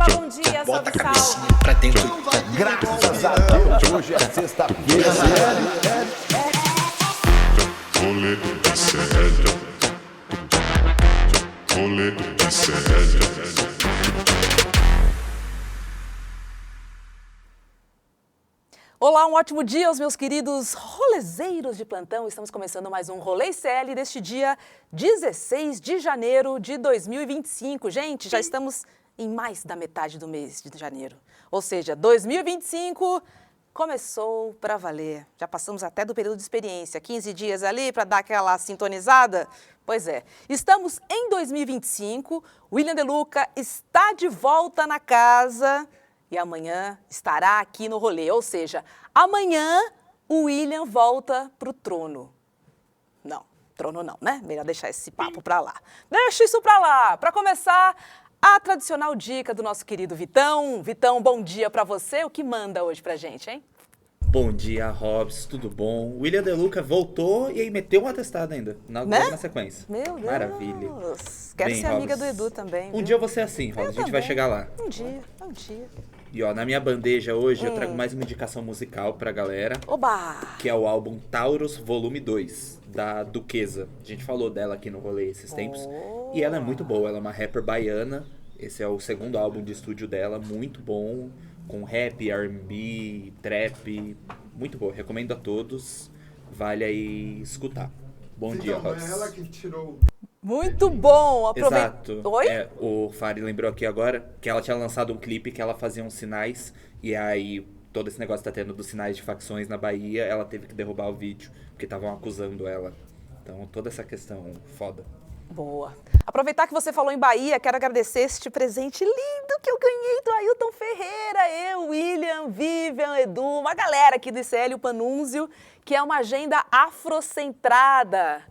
Olá, bom dia, salve, salve. Pra dentro. Graças a Deus, hoje é sexta-feira. Rolê de sério. Rolê de sério. Olá, um ótimo dia aos meus queridos rolezeiros de plantão. Estamos começando mais um Rolê CL deste dia 16 de janeiro de 2025. Gente, já estamos em mais da metade do mês de janeiro. Ou seja, 2025 começou para valer. Já passamos até do período de experiência, 15 dias ali para dar aquela sintonizada. Pois é, estamos em 2025, William De Luca está de volta na casa e amanhã estará aqui no rolê. Ou seja, amanhã o William volta para o trono. Não, trono não, né? Melhor deixar esse papo para lá. Deixa isso para lá. Para começar, a tradicional dica do nosso querido Vitão. Vitão, bom dia para você. O que manda hoje pra gente, hein? Bom dia, Robs, tudo bom? William De Luca voltou e aí meteu um atestado ainda, na sequência. Meu Deus. Maravilha. Quero Bem, ser amiga Hobbs, do Edu também. Um viu? dia eu vou ser assim, Robs, a gente vai também. chegar lá. Um dia, um dia. E ó, na minha bandeja hoje eu trago mais uma indicação musical pra galera, Oba! que é o álbum Taurus Volume 2, da Duquesa. A gente falou dela aqui no rolê esses tempos. E ela é muito boa, ela é uma rapper baiana. Esse é o segundo álbum de estúdio dela, muito bom. Com rap, R&B, trap, muito bom. Recomendo a todos, vale aí escutar. Bom dia, Então, Ross. é ela que tirou. Muito bom! Exato. Oi? É, o Fari lembrou aqui agora que ela tinha lançado um clipe que ela fazia uns sinais, e aí todo esse negócio tá tendo dos sinais de facções na Bahia, ela teve que derrubar o vídeo, porque estavam acusando ela. Então toda essa questão foda. Boa. Aproveitar que você falou em Bahia, quero agradecer este presente lindo que eu ganhei do Ailton Ferreira. Eu, William, Vivian, Edu, uma galera aqui do ICL, o Panúnzio, que é uma agenda afrocentrada.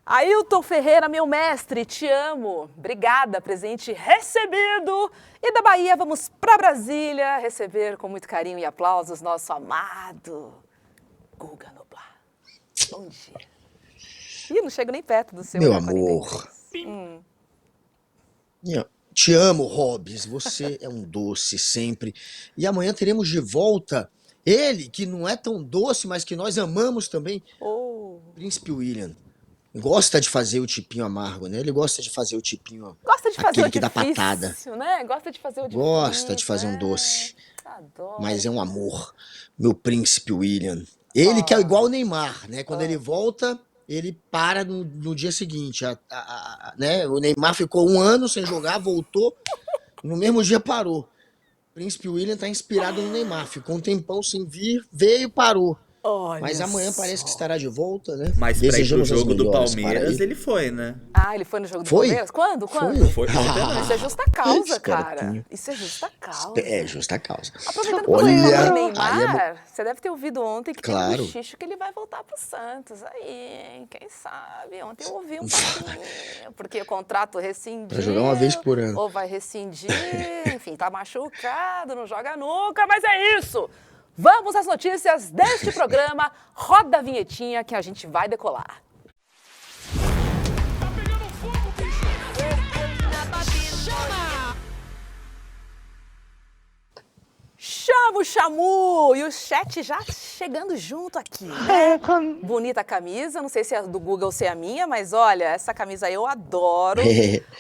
Ailton Ferreira, meu mestre, te amo. Obrigada, presente recebido. E da Bahia vamos para Brasília receber com muito carinho e aplausos nosso amado Guga Noblar. Bom dia. Ih, não chego nem perto do seu. Meu né, amor. 43. Te amo, Hobbs. Você é um doce sempre. E amanhã teremos de volta ele, que não é tão doce, mas que nós amamos também, Oh. Príncipe William. Gosta de fazer o tipinho amargo, né? Ele gosta de fazer o tipinho. Gosta de fazer Aquele o que dá difícil, patada. né? Gosta de fazer o difícil. Gosta de fazer um doce. Adoro. Mas é um amor. Meu Príncipe William. Ele que é igual o Neymar, né? Quando ele volta, ele para no dia seguinte. Né? O Neymar ficou 1 ano sem jogar, voltou, no mesmo dia parou. Príncipe William tá inspirado no Neymar. Ficou um tempão sem vir, veio e parou. Olha Mas amanhã só. parece que estará de volta, né? Mas pra ir pro Desejamos as jogo do melhoras para Palmeiras, ele. ele foi, né? Ah, ele foi no jogo do Foi? Palmeiras? Quando? Foi? Isso é justa causa, cara. Espertinho. Isso é justa causa. É, justa causa. Aproveitando que você falou do Olha, aí é Neymar, você deve ter ouvido ontem que tem um Claro. bochicho que ele vai voltar pro Santos. Aí, quem sabe? Ontem eu ouvi um pouquinho, porque o contrato rescindiu. Pra jogar uma vez por ano. Ou vai rescindir, enfim, tá machucado, não joga nunca, mas é isso! Vamos às notícias deste programa. Roda a vinhetinha que a gente vai decolar. Chama o Chamu! E o chat já chegando junto aqui, né? Bonita camisa, não sei se é do Google ou se é a minha, mas olha, essa camisa eu adoro.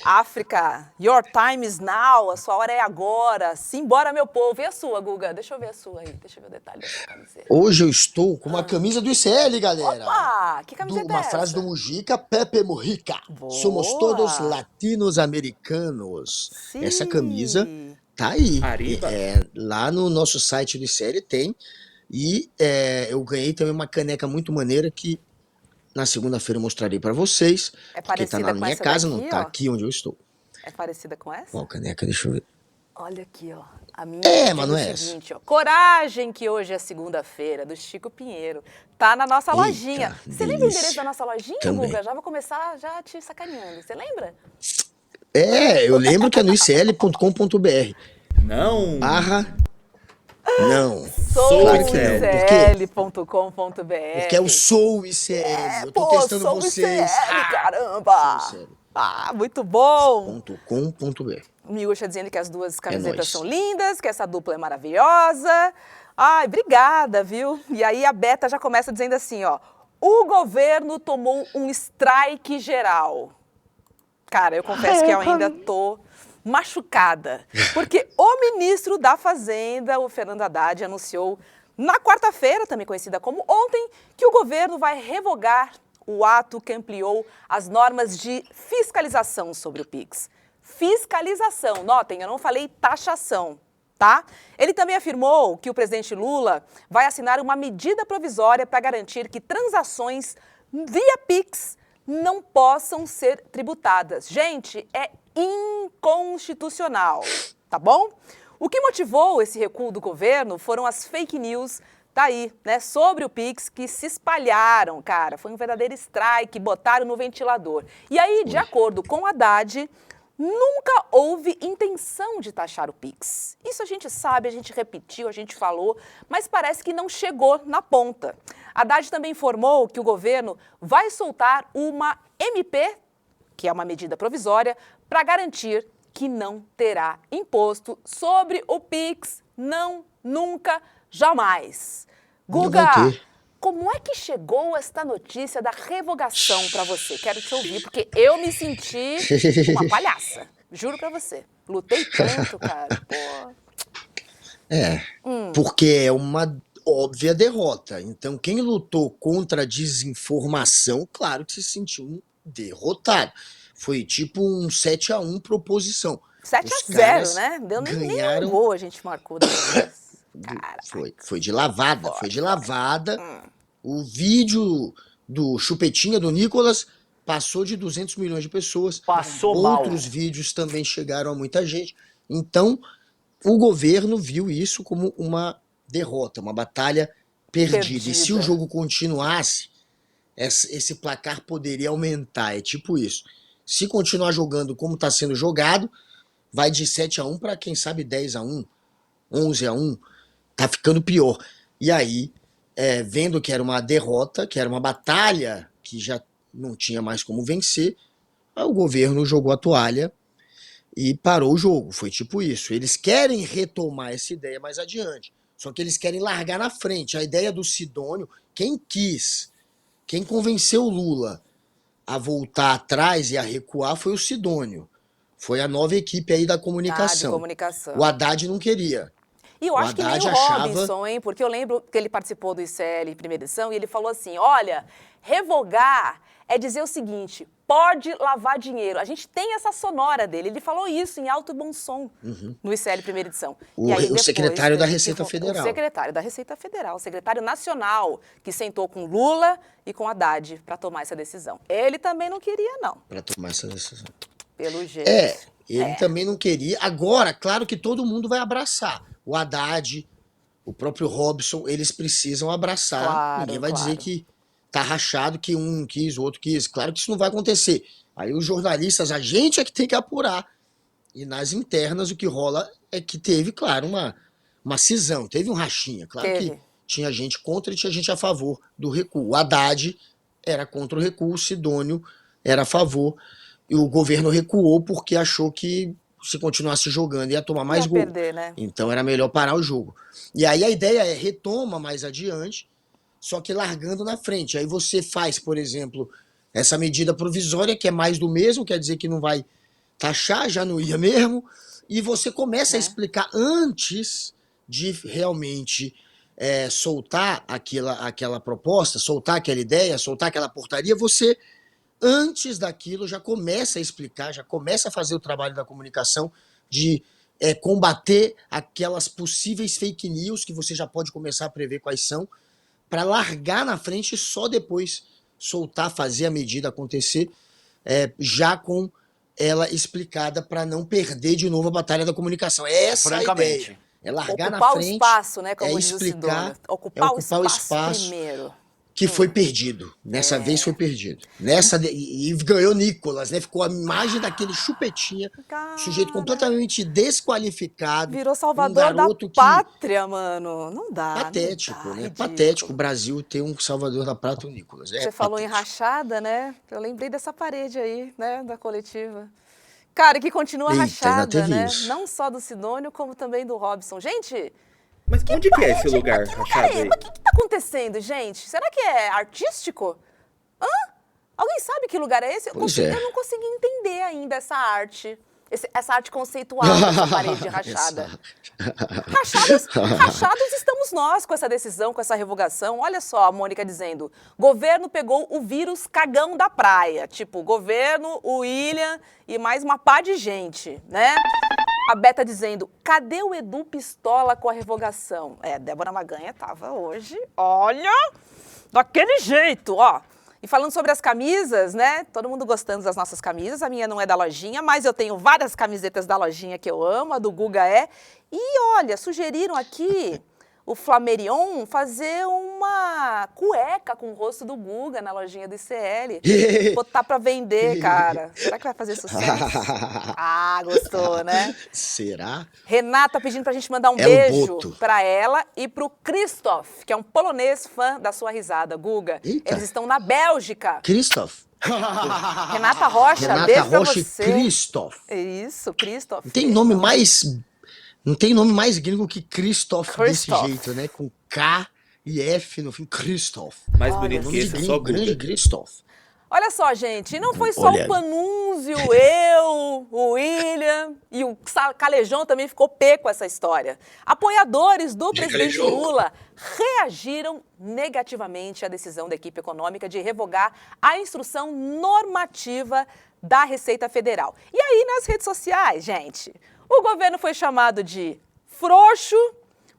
África, your time is now, a sua hora é agora. Simbora, meu povo. E a sua, Guga? Deixa eu ver a sua aí, deixa eu ver o detalhe da sua camiseta. Hoje eu estou com uma camisa do ICL, galera. Opa, que camiseta Uma é essa? frase do Mujica, Pepe Mujica. Boa. Somos todos latinos-americanos. Sim. Essa camisa tá aí. Arriba. Lá no nosso site do ICL tem. E eu ganhei também uma caneca muito maneira que na segunda-feira eu mostrarei pra vocês. É Porque tá parecida na com minha essa casa, daqui, não tá ó? aqui onde eu estou. É parecida com essa? Qual caneca? Deixa eu ver. Olha aqui, ó. A minha mas diz não o é seguinte, ó. Coragem, que hoje é segunda-feira, do Chico Pinheiro. Tá na nossa Eita, lojinha. Você lembra o delícia. endereço da nossa lojinha, Também. Guga? Já vou começar já te sacaneando. Você lembra? Eu lembro que é no icl.com.br. Não! Não. Sou Claro que não. Por quê? icl.com.br. Porque eu sou o ICL. Eu tô Pô, testando sou vocês. ICL, caramba! Sou ICL. Ah, muito bom! .com.br. O Miúcha dizendo que as duas camisetas nóis. são lindas, que essa dupla é maravilhosa. Ai, obrigada, viu? E aí a Beta já começa dizendo assim, ó. O governo tomou um strike geral. Cara, eu confesso que eu ainda tô machucada. Porque o ministro da Fazenda, o Fernando Haddad, anunciou na quarta-feira, também conhecida como ontem, que o governo vai revogar o ato que ampliou as normas de fiscalização sobre o Pix. Fiscalização, notem, eu não falei taxação, tá? Ele também afirmou que o presidente Lula vai assinar uma medida provisória para garantir que transações via Pix não possam ser tributadas. Gente, é inconstitucional, tá bom? O que motivou esse recuo do governo foram as fake news, tá aí, né, sobre o Pix que se espalharam, cara. Foi um verdadeiro strike, botaram no ventilador. E aí, de acordo com Haddad, nunca houve intenção de taxar o Pix. Isso a gente sabe, a gente repetiu, a gente falou, mas parece que não chegou na ponta. Haddad também informou que o governo vai soltar uma MP, que é uma medida provisória, para garantir que não terá imposto sobre o Pix. Não, nunca, jamais. Guga, vai ter. como é que chegou esta notícia da revogação para você? Quero te ouvir, porque eu me senti uma palhaça. Juro para você. Lutei tanto, cara. Pô. Porque é uma óbvia derrota. Então, quem lutou contra a desinformação, claro que se sentiu um derrotado. Foi tipo um 7-1 proposição. 7-0, né? Deu nem ganharam. um gol a gente marcou depois. Cara. Foi de lavada, foi de lavada. O vídeo do Chupetinha do Nicolas passou de 200 milhões de pessoas. Passou mal. Outros vídeos também chegaram a muita gente. Então, o governo viu isso como uma derrota, uma batalha perdida. E se o jogo continuasse, esse placar poderia aumentar. É tipo isso. Se continuar jogando como está sendo jogado, vai de 7-1 para, quem sabe, 10-1, 11-1. Tá ficando pior. E aí, vendo que era uma derrota, que era uma batalha que já não tinha mais como vencer, o governo jogou a toalha e parou o jogo. Foi tipo isso. Eles querem retomar essa ideia mais adiante. Só que eles querem largar na frente. A ideia do Sidônio, quem convenceu o Lula a voltar atrás e a recuar foi o Sidônio. Foi a nova equipe aí da comunicação. De comunicação. O Haddad não queria. E eu acho que nem o Robinson, hein? Porque eu lembro que ele participou do ICL em primeira edição e ele falou assim, olha, revogar é dizer o seguinte, pode lavar dinheiro. A gente tem essa sonora dele. Ele falou isso em alto e bom som no ICL primeira edição. O secretário da Receita Federal. O secretário da Receita Federal, o secretário nacional, que sentou com Lula e com Haddad para tomar essa decisão. Ele também não queria, não. Para tomar essa decisão. Pelo jeito. Ele também não queria. Agora, claro que todo mundo vai abraçar. O Haddad, o próprio Robson, eles precisam abraçar. Claro, ninguém vai dizer que tá rachado, que um quis, o outro quis. Claro que isso não vai acontecer. Aí os jornalistas, a gente é que tem que apurar. E nas internas o que rola é que teve, claro, uma cisão, teve um rachinha. Claro que tinha gente contra e tinha gente a favor do recuo. O Haddad era contra o recuo, o Sidônio era a favor. E o governo recuou porque achou que se continuasse jogando ia tomar mais gol. Perder, né? Então era melhor parar o jogo. E aí a ideia é retoma mais adiante, só que largando na frente. Aí você faz, por exemplo, essa medida provisória, que é mais do mesmo, quer dizer que não vai taxar, já não ia mesmo, e você começa a explicar antes de realmente soltar aquela proposta, soltar aquela ideia, soltar aquela portaria, você... Antes daquilo, já começa a explicar, já começa a fazer o trabalho da comunicação de combater aquelas possíveis fake news que você já pode começar a prever quais são, para largar na frente e só depois soltar, fazer a medida acontecer, já com ela explicada para não perder de novo a batalha da comunicação. Essa é a ideia. É largar na frente, ocupar o espaço, né, como diz o explicar, Sidônio. Ocupar o espaço primeiro. que foi perdido. Nessa vez foi perdido. E ganhou Nicolas, né? Ficou a imagem daquele chupetinha, sujeito Cara, completamente desqualificado. virou Um salvador da garoto que. pátria, mano. Não dá, Patético, não dá, né? ridículo. Patético o Brasil ter um salvador da pátria, o Nicolas. É Você falou em patético. rachada, né? Eu lembrei dessa parede aí, né, da coletiva. Cara, que continua Eita, ainda rachada, teve né? isso. Não só do Sidônio, como também do Robson. Gente, Mas onde que é esse lugar que lugar rachado é? aí? Mas o que tá acontecendo, gente? Será que é artístico? Hã? Alguém sabe que lugar é esse? Pois é. Eu não consegui entender ainda essa arte. Essa arte conceitual dessa parede rachada. Rachados estamos nós com essa decisão, com essa revogação. Olha só a Mônica dizendo, governo pegou o vírus cagão da praia. Tipo, governo, o William e mais uma pá de gente, né? A Beta dizendo, cadê o Edu Pistola com a revogação? Débora Maganha tava hoje, olha, daquele jeito, ó. E falando sobre as camisas, né? Todo mundo gostando das nossas camisas. A minha não é da lojinha, mas eu tenho várias camisetas da lojinha que eu amo, a do Guga é. E olha, sugeriram aqui o Flamerion fazer uma cueca com o rosto do Guga na lojinha do ICL. Botar pra vender, cara. Será que vai fazer sucesso? Ah, gostou, né? Será? Renata pedindo pra gente mandar um É o beijo Boto. pra ela e pro Christoph, que é um polonês fã da sua risada, Guga. Eita. Eles estão na Bélgica. Christoph. Renata Rocha, Renata beijo pra Rocha e você. Christoph. Isso, Christoph. Não tem nome mais. Não tem nome mais gringo que Christoph desse Christoph. jeito, né? Com K e F no fim. Christoph. Mais Olha, bonito que Nome de esse é gringo só grande, Guga. Christoph. Olha só, gente, não foi só Olha. o Panunzio, eu, o William e o Calejão também ficou pé com essa história. Apoiadores do presidente Calejão. Lula reagiram negativamente à decisão da equipe econômica de revogar a instrução normativa da Receita Federal. E aí, nas redes sociais, gente, o governo foi chamado de frouxo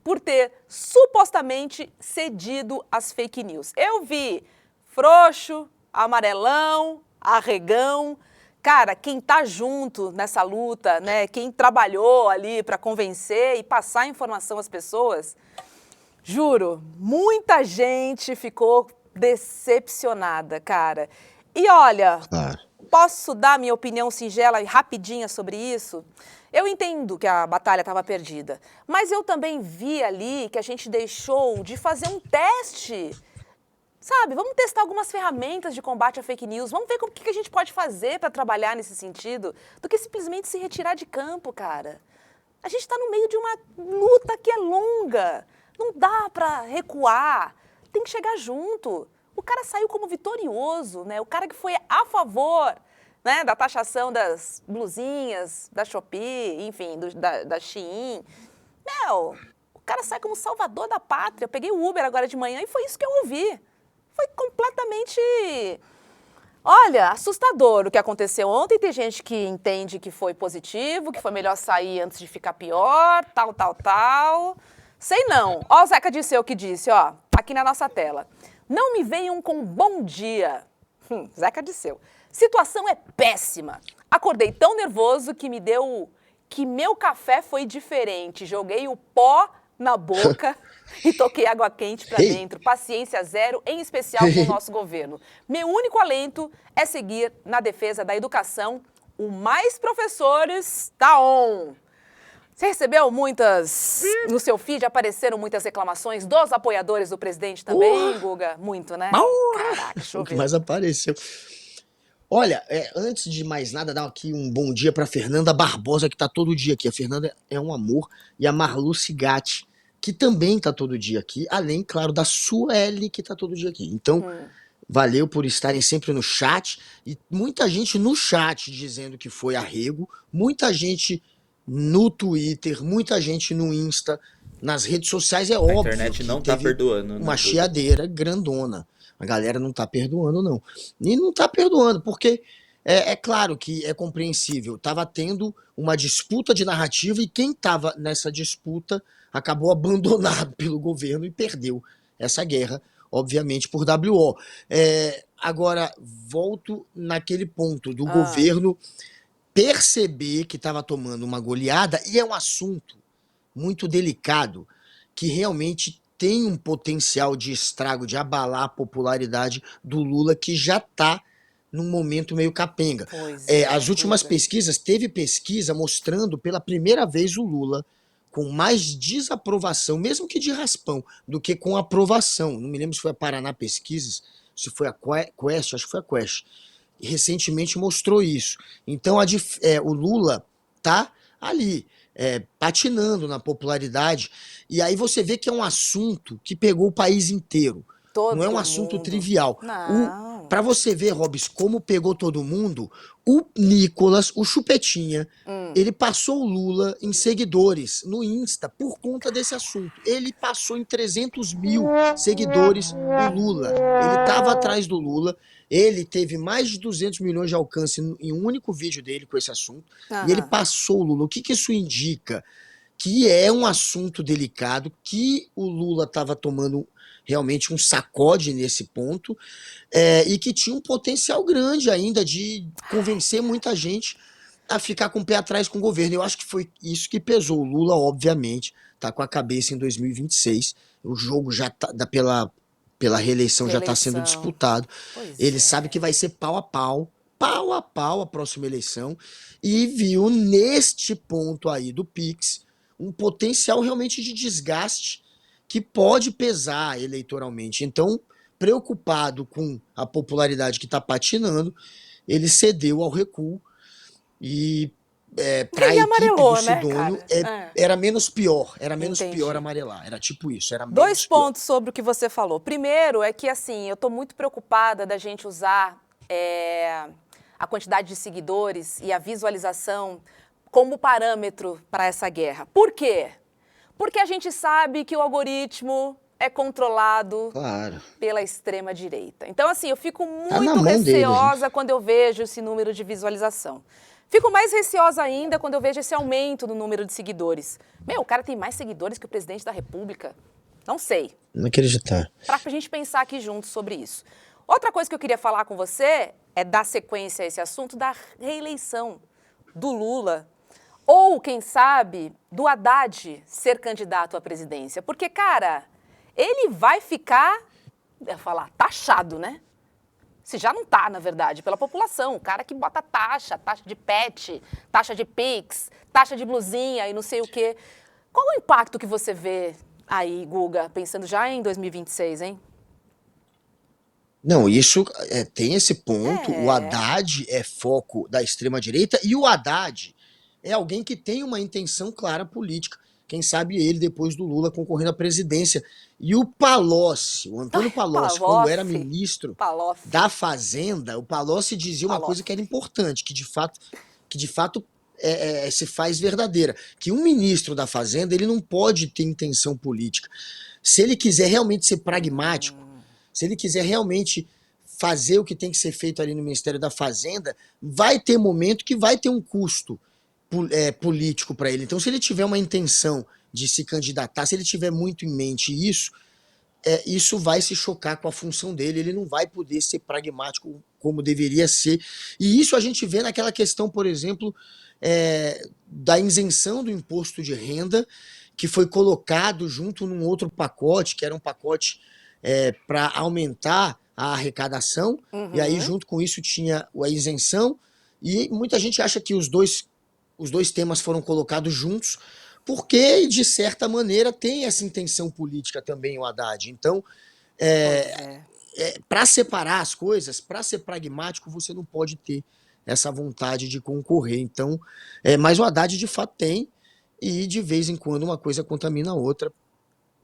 por ter supostamente cedido às fake news. Eu vi frouxo, amarelão, arregão. Cara, quem tá junto nessa luta, né? Quem trabalhou ali para convencer e passar informação às pessoas, juro, muita gente ficou decepcionada, cara. E olha, Claro. posso dar minha opinião singela e rapidinha sobre isso? Eu entendo que a batalha estava perdida, mas eu também vi ali que a gente deixou de fazer um teste. Sabe, vamos testar algumas ferramentas de combate à fake news, vamos ver o que a gente pode fazer para trabalhar nesse sentido, do que simplesmente se retirar de campo, cara. A gente está no meio de uma luta que é longa, não dá para recuar, tem que chegar junto. O cara saiu como vitorioso, né? O cara que foi a favor, né, da taxação das blusinhas, da Shopee, enfim, da Shein. Meu, o cara sai como salvador da pátria. Eu peguei o Uber agora de manhã e foi isso que eu ouvi. Foi completamente, olha, assustador o que aconteceu ontem. Tem gente que entende que foi positivo, que foi melhor sair antes de ficar pior, tal. Sei não. Ó, o Zeca Disseu que disse, ó, aqui na nossa tela. Não me venham com bom dia. Zeca Disseu. Situação é péssima. Acordei tão nervoso que meu café foi diferente. Joguei o pó na boca e toquei água quente pra dentro. Paciência zero, em especial com o nosso governo. Meu único alento é seguir na defesa da educação. O Mais Professores tá on. Você recebeu muitas, no seu feed apareceram muitas reclamações dos apoiadores do presidente também, Guga? Muito, né? Caraca, deixa eu O que ver. mais apareceu. Olha, antes de mais nada, dar aqui um bom dia para Fernanda Barbosa, que tá todo dia aqui. A Fernanda é um amor. E a Marlu Cigatti, que também tá todo dia aqui. Além, claro, da Sueli, que tá todo dia aqui. Então, valeu por estarem sempre no chat. E muita gente no chat dizendo que foi arrego. Muita gente no Twitter, muita gente no Insta. Nas redes sociais é A óbvio internet que não tá teve perdoando, né, uma Guga? chiadeira grandona. A galera não tá perdoando, não. E não tá perdoando, porque é claro que é compreensível. Tava tendo uma disputa de narrativa e quem tava nessa disputa acabou abandonado pelo governo e perdeu essa guerra, obviamente, por WO. Agora, volto naquele ponto do governo perceber que estava tomando uma goleada, e é um assunto muito delicado, que realmente tem um potencial de estrago, de abalar a popularidade do Lula, que já está num momento meio capenga. As últimas pesquisas, teve pesquisa mostrando pela primeira vez o Lula com mais desaprovação, mesmo que de raspão, do que com aprovação. Não me lembro se foi a Paraná Pesquisas, se foi a Quest, acho que foi a Quest. Recentemente mostrou isso. Então o Lula tá ali, patinando na popularidade, e aí você vê que é um assunto que pegou o país inteiro. Não é um assunto trivial. Para você ver, Robs, como pegou todo mundo, o Nicolas, o Chupetinha, ele passou o Lula em seguidores no Insta por conta desse assunto. Ele passou em 300 mil seguidores o Lula. Ele estava atrás do Lula. Ele teve mais de 200 milhões de alcance em um único vídeo dele com esse assunto. E ele passou o Lula. O que isso indica? Que é um assunto delicado, que o Lula estava tomando realmente um sacode nesse ponto, e que tinha um potencial grande ainda de convencer muita gente a ficar com o pé atrás com o governo. Eu acho que foi isso que pesou. O Lula, obviamente, está com a cabeça em 2026. O jogo já tá, pela reeleição já está sendo disputado. Ele sabe que vai ser pau a pau a próxima eleição, e viu neste ponto aí do Pix um potencial realmente de desgaste que pode pesar eleitoralmente. Então, preocupado com a popularidade que está patinando, ele cedeu ao recuo e para a equipe do Sidônio, era menos pior, amarelar, era tipo isso. Era Dois pontos sobre o que você falou. Primeiro é que, assim, eu estou muito preocupada da gente usar a quantidade de seguidores e a visualização como parâmetro para essa guerra. Por quê? Porque a gente sabe que o algoritmo é controlado pela extrema-direita. Então, assim, eu fico muito receosa quando eu vejo esse número de visualização. Fico mais receosa ainda quando eu vejo esse aumento no número de seguidores. O cara tem mais seguidores que o presidente da República. Não sei. Não acreditar. Para a gente pensar aqui juntos sobre isso. Outra coisa que eu queria falar com você é dar sequência a esse assunto da reeleição do Lula. Ou, quem sabe, do Haddad ser candidato à presidência. Porque, cara, ele vai ficar, taxado, né? Se já não tá, na verdade, pela população. O cara que bota taxa de pet, taxa de Pix, taxa de blusinha e não sei o quê. Qual o impacto que você vê aí, Guga, pensando já em 2026, hein? Não, isso tem esse ponto. O Haddad é foco da extrema-direita, e o Haddad é alguém que tem uma intenção clara política. Quem sabe ele, depois do Lula, concorrendo à presidência. E o Palocci, o Antônio Palocci, quando era ministro da Fazenda, o Palocci dizia uma coisa que era importante, que de fato se faz verdadeira. Que um ministro da Fazenda, ele não pode ter intenção política. Se ele quiser realmente ser pragmático, se ele quiser realmente fazer o que tem que ser feito ali no Ministério da Fazenda, vai ter momento que vai ter um custo político para ele. Então, se ele tiver uma intenção de se candidatar, se ele tiver muito em mente isso, isso vai se chocar com a função dele. Ele não vai poder ser pragmático como deveria ser. E isso a gente vê naquela questão, por exemplo, da isenção do imposto de renda, que foi colocado junto num outro pacote, que era um pacote para aumentar a arrecadação, e aí junto com isso tinha a isenção, e muita gente acha que os dois temas foram colocados juntos, porque, de certa maneira, tem essa intenção política também o Haddad. Então, para separar as coisas, para ser pragmático, você não pode ter essa vontade de concorrer. Então, mas o Haddad, de fato, tem, e de vez em quando uma coisa contamina a outra,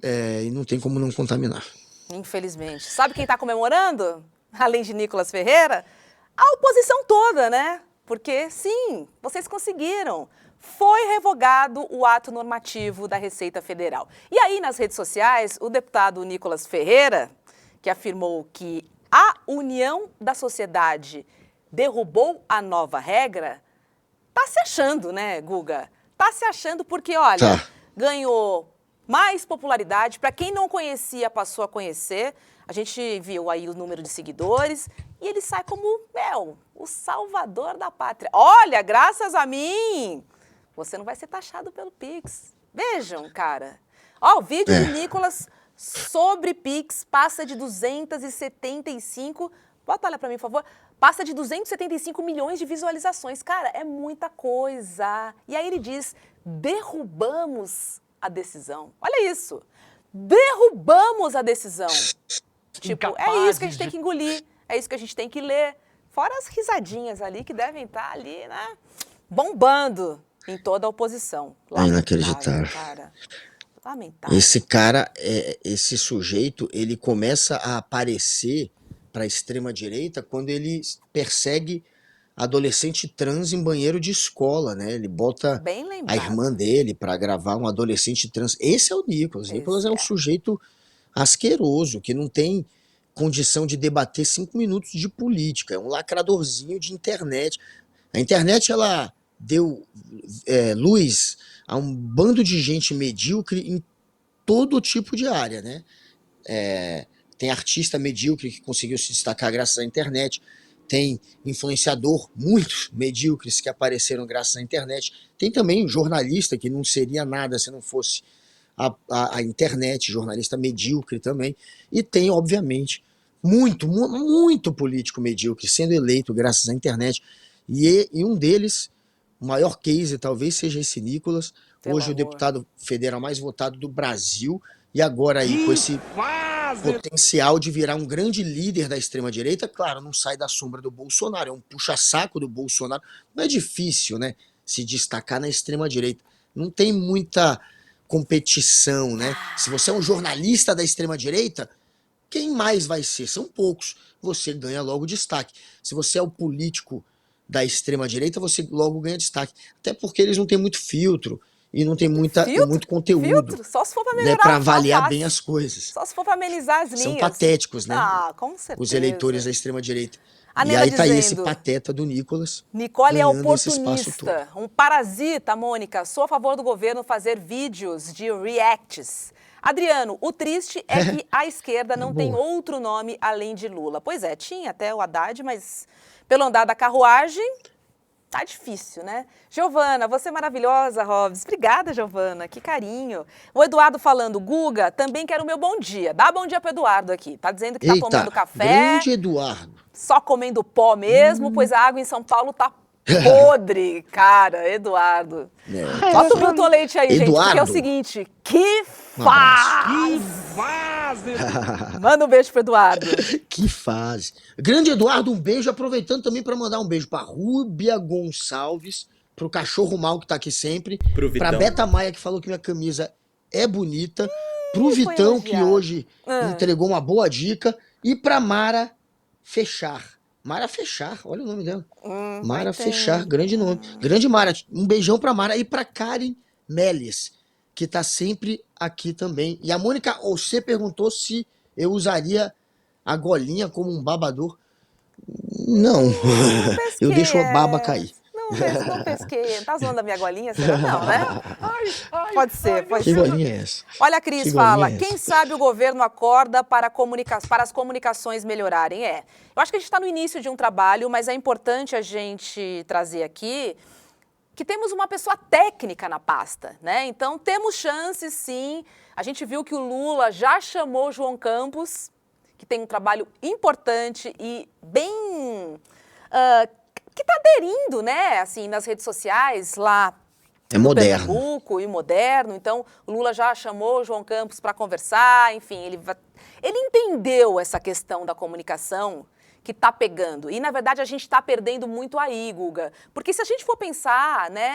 e não tem como não contaminar. Infelizmente. Sabe quem está comemorando? Além de Nicolas Ferreira? A oposição toda, né? Porque, sim, vocês conseguiram. Foi revogado o ato normativo da Receita Federal. E aí, nas redes sociais, o deputado Nicolas Ferreira, que afirmou que a união da sociedade derrubou a nova regra, tá se achando, né, Guga? Tá se achando porque, olha, ganhou mais popularidade. Para quem não conhecia, passou a conhecer. A gente viu aí o número de seguidores e ele sai como, o salvador da pátria. Olha, graças a mim, você não vai ser taxado pelo Pix. Vejam, cara. Ó, o vídeo de Nicolas sobre Pix passa de 275... Bota olha para mim, por favor. Passa de 275 milhões de visualizações. Cara, é muita coisa. E aí ele diz, derrubamos a decisão. Olha isso. Derrubamos a decisão. Tipo, é isso que a gente tem que engolir. É isso que a gente tem que ler. Fora as risadinhas ali que devem estar ali, né? Bombando em toda a oposição. É inacreditável. Cara. Lamentável. Esse cara, esse sujeito, ele começa a aparecer para a extrema-direita quando ele persegue adolescente trans em banheiro de escola, né? Ele bota Bem a lembrado. irmã dele para gravar um adolescente trans. Esse é o Nicolas. Nicolas é um sujeito asqueroso, que não tem condição de debater 5 minutos de política. É um lacradorzinho de internet. A internet, ela deu luz a um bando de gente medíocre em todo tipo de área, né? Tem artista medíocre que conseguiu se destacar graças à internet, tem influenciador, muitos medíocres que apareceram graças à internet, tem também jornalista que não seria nada se não fosse a internet, jornalista medíocre também, e tem, obviamente, muito político medíocre sendo eleito graças à internet, e um deles, o maior case talvez seja esse Nicolas, hoje o deputado federal mais votado do Brasil, e agora aí com esse potencial de virar um grande líder da extrema-direita, claro, não sai da sombra do Bolsonaro, é um puxa-saco do Bolsonaro. Não é difícil, né, se destacar na extrema-direita. Não tem muita competição, né? Se você é um jornalista da extrema-direita, quem mais vai ser? São poucos. Você ganha logo destaque. Se você é o político da extrema-direita, você logo ganha destaque. Até porque eles não têm muito filtro. E não tem muito conteúdo. Filtro? Só se for pra melhorar para avaliar bem as coisas. Só se for pra amenizar as linhas. São patéticos, né? Ah, com certeza. Os eleitores da extrema-direita. A E Nena aí tá aí esse dizendo, pateta do Nicolas. Nicole é ganhando esse espaço oportunista, um parasita, Mônica. Sou a favor do governo fazer vídeos de reacts. Adriano, o triste é que a esquerda não tem outro nome além de Lula. Pois é, tinha até o Haddad, mas pelo andar da carruagem... Tá difícil, né? Giovana, você é maravilhosa, Robs. Obrigada, Giovana, que carinho. O Eduardo falando, Guga, também quero o meu bom dia. Dá bom dia pro Eduardo aqui. Tá dizendo que tá tomando café. Grande Eduardo. Só comendo pó mesmo, pois a água em São Paulo tá podre. Cara, Eduardo. Bota o Milton Leite aí, gente, porque é o seguinte, que fase! Manda um beijo pro Eduardo. Que fase. Grande Eduardo, um beijo. Aproveitando também para mandar um beijo pra Rúbia Gonçalves, pro cachorro mal que tá aqui sempre, pra Beta Maia, que falou que minha camisa é bonita, pro Vitão, que hoje entregou uma boa dica, e pra Mara Fechar. Mara Fechar, olha o nome dela. Mara Fechar, grande nome. Grande Mara, um beijão pra Mara e pra Karen Melis, que tá sempre aqui também. E a Mônica Ossê perguntou se eu usaria a golinha como um babador. Não, eu deixo a baba cair. Não pesquei. Tá zoando a minha golinha? Será? Não, né? Pode ser. Que golinha é essa? Olha, a Cris fala, quem sabe o governo acorda para as comunicações melhorarem? Eu acho que a gente está no início de um trabalho, mas é importante a gente trazer aqui que temos uma pessoa técnica na pasta, né? Então, temos chances, sim. A gente viu que o Lula já chamou João Campos, que tem um trabalho importante e bem... que está aderindo, né, assim, nas redes sociais, lá no moderno. Pernambuco e moderno. Então, o Lula já chamou o João Campos para conversar, enfim, ele entendeu essa questão da comunicação que está pegando. E, na verdade, a gente está perdendo muito aí, Guga. Porque se a gente for pensar, né,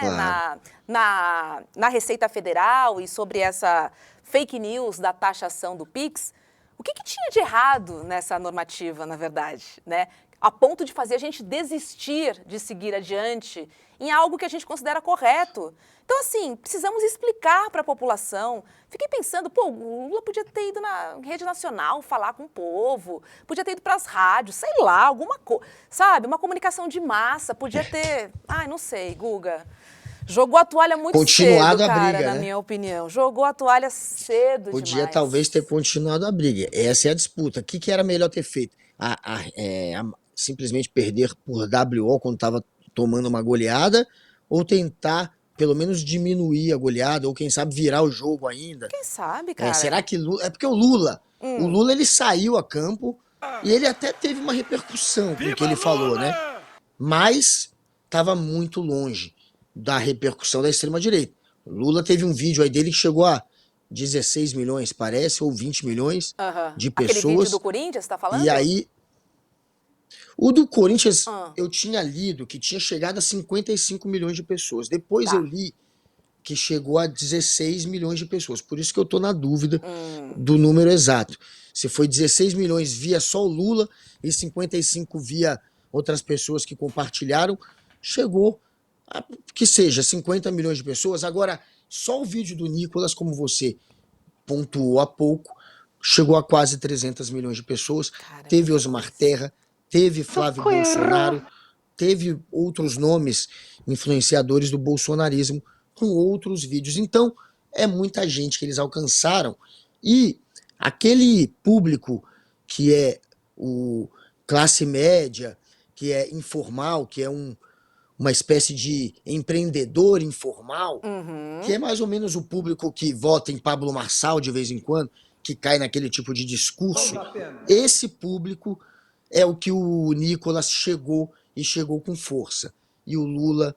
na Receita Federal e sobre essa fake news da taxação do Pix, o que tinha de errado nessa normativa, na verdade, né? A ponto de fazer a gente desistir de seguir adiante em algo que a gente considera correto. Então, assim, precisamos explicar para a população. Fiquei pensando, o Lula podia ter ido na rede nacional falar com o povo, podia ter ido para as rádios, sei lá, alguma coisa, sabe? Uma comunicação de massa, podia ter... Ai, não sei, Guga. Jogou a toalha muito cedo, cara, na minha opinião. Jogou a toalha cedo demais. Podia talvez ter continuado a briga. Essa é a disputa. O que era melhor ter feito? Simplesmente perder por WO quando estava tomando uma goleada ou tentar pelo menos diminuir a goleada, ou quem sabe virar o jogo ainda. Quem sabe, cara? Será que Lula... É porque o Lula ele saiu a campo e ele até teve uma repercussão com o que ele falou, né? Mas estava muito longe da repercussão da extrema-direita. O Lula teve um vídeo aí dele que chegou a 16 milhões, parece, ou 20 milhões de pessoas. Aquele vídeo do Corinthians, você tá falando? E aí, o do Corinthians, eu tinha lido que tinha chegado a 55 milhões de pessoas. Depois eu li que chegou a 16 milhões de pessoas. Por isso que eu tô na dúvida do número exato. Se foi 16 milhões via só o Lula e 55 via outras pessoas que compartilharam, chegou a, que seja 50 milhões de pessoas. Agora, só o vídeo do Nicolas, como você pontuou há pouco, chegou a quase 300 milhões de pessoas. Caramba. Teve Osmar Terra, teve Flávio Bolsonaro, teve outros nomes influenciadores do bolsonarismo com outros vídeos. Então, é muita gente que eles alcançaram. E aquele público que é o classe média, que é informal, que é uma espécie de empreendedor informal, que é mais ou menos o público que vota em Pablo Marçal de vez em quando, que cai naquele tipo de discurso. Esse público é o que o Nicolas chegou e chegou com força. E o Lula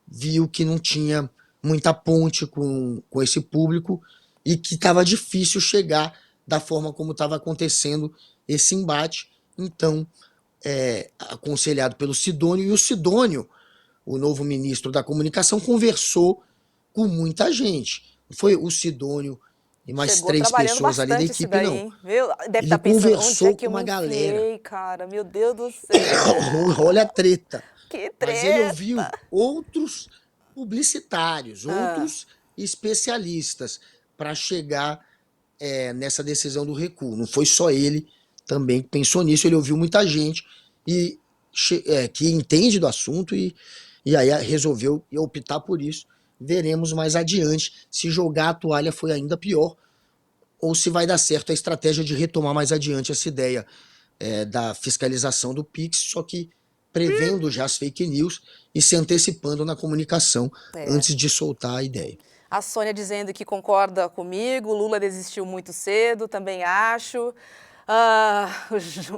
viu que não tinha muita ponte com esse público e que estava difícil chegar da forma como estava acontecendo esse embate. Então, aconselhado pelo Sidônio, e o Sidônio, o novo ministro da Comunicação, conversou com muita gente. Foi o Sidônio e mais Chegou 3 pessoas ali da equipe, daí, não. Meu, deve Ele estar pensando, conversou onde é que com uma eu me galera. enfiei, cara? Meu Deus do céu. Olha a treta. Que treta. Mas ele ouviu outros publicitários, outros especialistas para chegar nessa decisão do recuo. Não foi só ele também que pensou nisso, ele ouviu muita gente e que entende do assunto e aí resolveu optar por isso. Veremos mais adiante se jogar a toalha foi ainda pior ou se vai dar certo a estratégia de retomar mais adiante essa ideia da fiscalização do Pix, só que prevendo já as fake news e se antecipando na comunicação antes de soltar a ideia. A Sônia dizendo que concorda comigo, Lula desistiu muito cedo, também acho.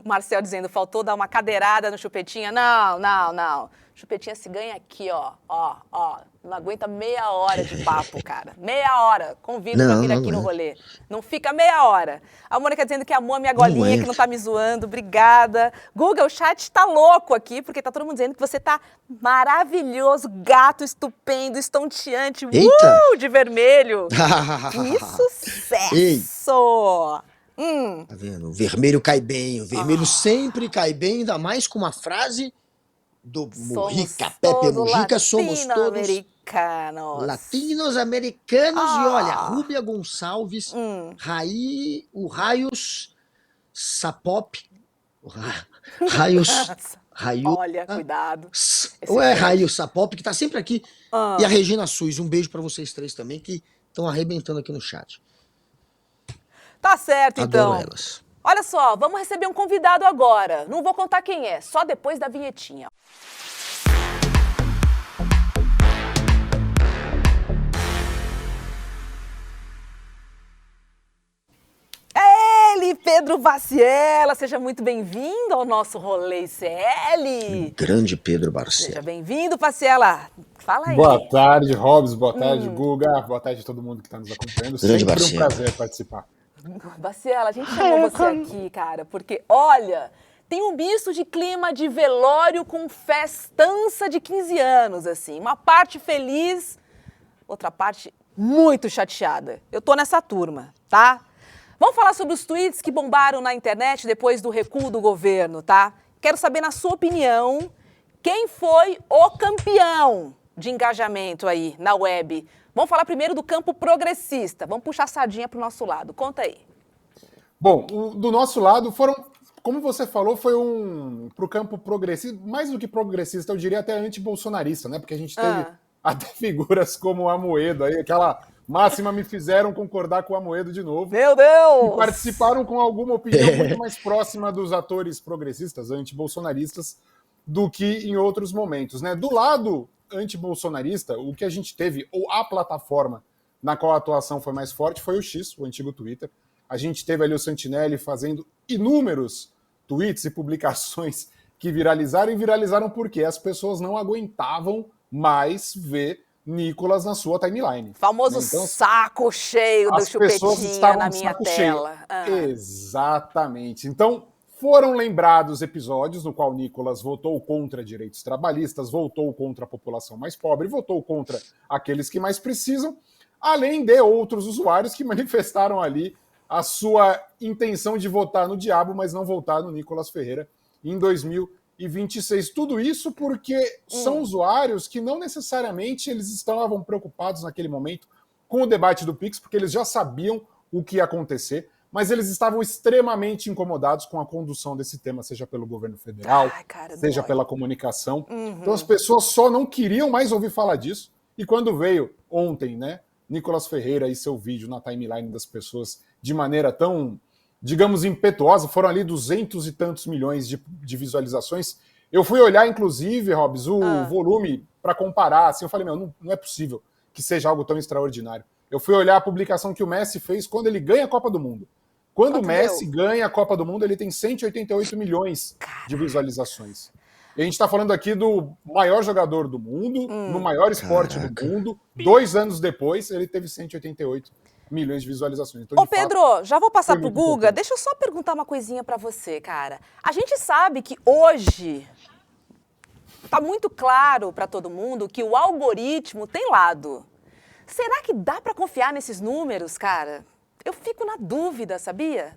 O Marcel dizendo, faltou dar uma cadeirada no Chupetinha. Não. Chupetinha se ganha aqui, ó. Não aguenta meia hora de papo, cara. Meia hora. Convido pra vir aqui no rolê. Não fica meia hora. A Mônica dizendo que amou a minha golinha, que não tá me zoando. Obrigada. Guga, o chat tá louco aqui, porque tá todo mundo dizendo que você tá maravilhoso, gato, estupendo, estonteante. De vermelho. Que sucesso! Tá vendo? O vermelho cai bem. O vermelho sempre cai bem, ainda mais com uma frase do Mujica, Pepe Mujica, somos todos latino-americanos. E olha, Rúbia Gonçalves, o Raios Sapop, olha, cuidado. Ou Raios Sapop, que tá sempre aqui, e a Regina Suez. Um beijo pra vocês três também, que estão arrebentando aqui no chat. Tá certo, então. Adoro elas. Olha só, vamos receber um convidado agora. Não vou contar quem é, só depois da vinhetinha. Ele, Pedro Baciela, seja muito bem-vindo ao nosso Rolê CL. Grande Pedro Barcela. Seja bem-vindo, Baciela. Fala aí. Boa tarde, Robs. Boa tarde, Guga. Boa tarde a todo mundo que está nos acompanhando. Grande Sempre Baciela. um prazer participar. Baciela, a gente chamou você aqui, cara, porque, olha, tem um misto de clima de velório com festança de 15 anos, assim. Uma parte feliz, outra parte muito chateada. Eu tô nessa turma, tá? Vamos falar sobre os tweets que bombaram na internet depois do recuo do governo, tá? Quero saber, na sua opinião, quem foi o campeão de engajamento aí na web? Vamos falar primeiro do campo progressista. Vamos puxar a sardinha pro nosso lado. Conta aí. Bom, do nosso lado foram, como você falou, foi pro campo progressista, mais do que progressista, eu diria até anti-bolsonarista, né? Porque a gente teve até figuras como o Amoedo aí, aquela máxima me fizeram concordar com o Amoedo de novo. Meu Deus! E participaram com alguma opinião muito mais próxima dos atores progressistas, anti-bolsonaristas, do que em outros momentos, né? Do lado antibolsonarista, o que a gente teve, ou a plataforma na qual a atuação foi mais forte, foi o X, o antigo Twitter. A gente teve ali o Santinelli fazendo inúmeros tweets e publicações que viralizaram, e viralizaram porque as pessoas não aguentavam mais ver Nicolas na sua timeline. Famoso Então, saco cheio do as pessoas chupetinha estavam na de minha saco tela. cheio. Exatamente. Então, foram lembrados episódios no qual Nicolas votou contra direitos trabalhistas, votou contra a população mais pobre, votou contra aqueles que mais precisam, além de outros usuários que manifestaram ali a sua intenção de votar no diabo, mas não votar no Nicolas Ferreira em 2026. Tudo isso porque são usuários que não necessariamente eles estavam preocupados naquele momento com o debate do Pix, porque eles já sabiam o que ia acontecer, mas eles estavam extremamente incomodados com a condução desse tema, seja pelo governo federal, seja pela comunicação. Então as pessoas só não queriam mais ouvir falar disso, e quando veio ontem, né, Nicolas Ferreira e seu vídeo na timeline das pessoas de maneira tão, digamos, impetuosa, foram ali 200 e tantos milhões de visualizações. Eu fui olhar, inclusive, Hobbs, o volume para comparar, assim, eu falei, não é possível que seja algo tão extraordinário. Eu fui olhar a publicação que o Messi fez quando ele ganha a Copa do Mundo. Quando o Messi ganha a Copa do Mundo, ele tem 188 milhões de visualizações. E a gente está falando aqui do maior jogador do mundo, no maior esporte do mundo. 2 anos depois, ele teve 188 milhões de visualizações. Então, Ô, Pedro, já vou passar pro Guga. importante. Deixa eu só perguntar uma coisinha pra você, cara. A gente sabe que hoje tá muito claro pra todo mundo que o algoritmo tem lado. Será que dá pra confiar nesses números, cara? Eu fico na dúvida, sabia?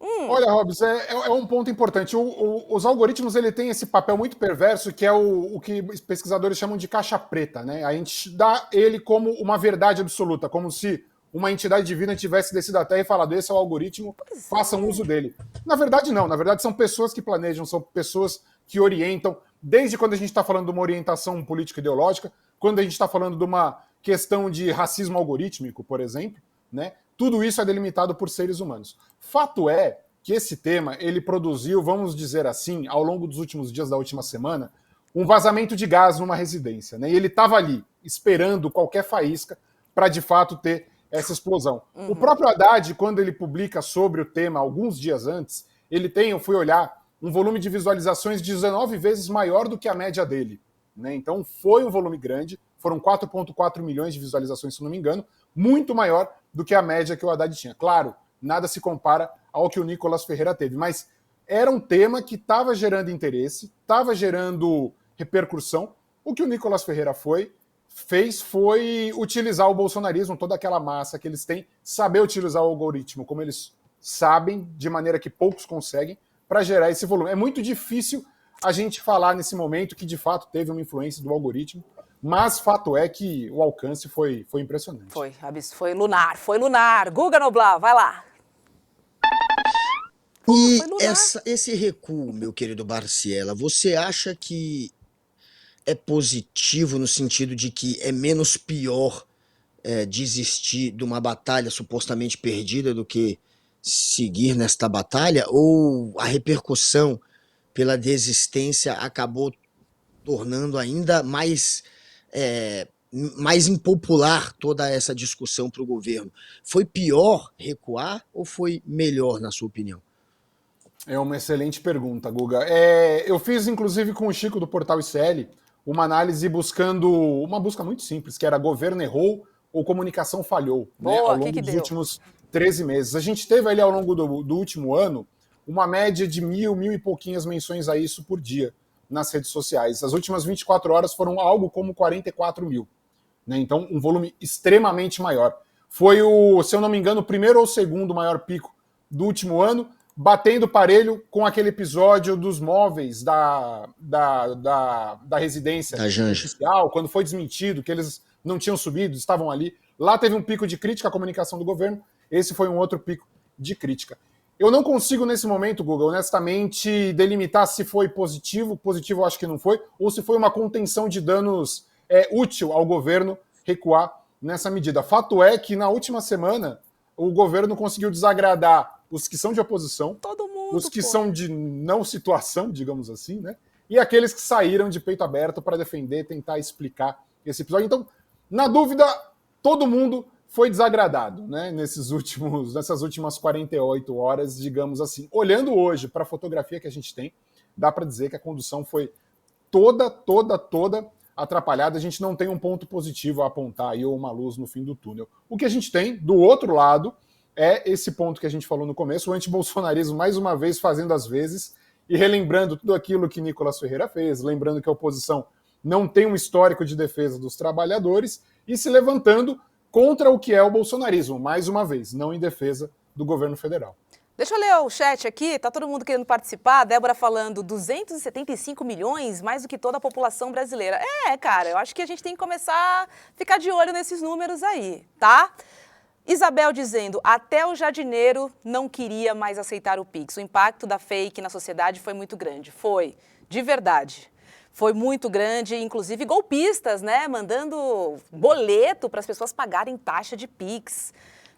Olha, Hobbs, é um ponto importante. Os algoritmos ele tem esse papel muito perverso, que é o que os pesquisadores chamam de caixa preta, né? A gente dá ele como uma verdade absoluta, como se uma entidade divina tivesse descido da Terra e falado, esse é o algoritmo, façam uso dele. Na verdade, não. Na verdade, são pessoas que planejam, são pessoas que orientam, desde quando a gente está falando de uma orientação político-ideológica, quando a gente está falando de uma questão de racismo algorítmico, por exemplo, né? Tudo isso é delimitado por seres humanos. Fato é que esse tema, ele produziu, vamos dizer assim, ao longo dos últimos dias da última semana, um vazamento de gás numa residência, né? E ele estava ali, esperando qualquer faísca para, de fato, ter essa explosão. O próprio Haddad, quando ele publica sobre o tema, alguns dias antes, ele tem, eu fui olhar, um volume de visualizações 19 vezes maior do que a média dele, né? Então, foi um volume grande, foram 4,4 milhões de visualizações, se não me engano, muito maior do que a média que o Haddad tinha. Claro, nada se compara ao que o Nicolas Ferreira teve, mas era um tema que estava gerando interesse, estava gerando repercussão. O que o Nicolas Ferreira fez foi utilizar o bolsonarismo, toda aquela massa que eles têm, saber utilizar o algoritmo como eles sabem, de maneira que poucos conseguem, para gerar esse volume. É muito difícil a gente falar nesse momento que de fato teve uma influência do algoritmo, mas fato é que o alcance foi impressionante. Foi lunar, foi lunar. Guga Noblar, vai lá. E Foi lunar. esse recuo, meu querido Barciela, você acha que é positivo no sentido de que é menos pior desistir de uma batalha supostamente perdida do que seguir nesta batalha? Ou a repercussão pela desistência acabou tornando ainda mais impopular toda essa discussão para o governo? Foi pior recuar ou foi melhor, na sua opinião? É uma excelente pergunta, Guga. Eu fiz, inclusive, com o Chico do Portal ICL, uma análise buscando uma busca muito simples, que era governo errou ou comunicação falhou, Boa, né, ao que longo dos deu? últimos 13 meses. A gente teve ali ao longo do último ano uma média de 1.000 e pouquinhas menções a isso por dia nas redes sociais. As últimas 24 horas foram algo como 44 mil. Né? Então, um volume extremamente maior. Foi se eu não me engano, o primeiro ou segundo maior pico do último ano, batendo parelho com aquele episódio dos móveis da residência Da Janja. oficial, quando foi desmentido que eles não tinham subido, estavam ali. Lá teve um pico de crítica à comunicação do governo, esse foi um outro pico de crítica. Eu não consigo, nesse momento, Guga, honestamente, delimitar se foi positivo eu acho que não foi, ou se foi uma contenção de danos útil ao governo recuar nessa medida. Fato é que, na última semana, o governo conseguiu desagradar os que são de oposição, Todo mundo, os que pô. são de não situação, digamos assim, né? e aqueles que saíram de peito aberto para defender, tentar explicar esse episódio. Então, na dúvida, todo mundo foi desagradado, né, nessas últimas 48 horas, digamos assim. Olhando hoje para a fotografia que a gente tem, dá para dizer que a condução foi toda atrapalhada. A gente não tem um ponto positivo a apontar aí ou uma luz no fim do túnel. O que a gente tem do outro lado é esse ponto que a gente falou no começo, o antibolsonarismo mais uma vez fazendo as vezes e relembrando tudo aquilo que Nicolas Ferreira fez, lembrando que a oposição não tem um histórico de defesa dos trabalhadores e se levantando contra o que é o bolsonarismo, mais uma vez, não em defesa do governo federal. Deixa eu ler o chat aqui, tá todo mundo querendo participar. Débora falando 275 milhões, mais do que toda a população brasileira. Cara, eu acho que a gente tem que começar a ficar de olho nesses números aí, tá? Isabel dizendo, até o jardineiro não queria mais aceitar o Pix. O impacto da fake na sociedade foi muito grande. Foi, de verdade. Foi muito grande, inclusive golpistas, né? Mandando boleto para as pessoas pagarem taxa de Pix.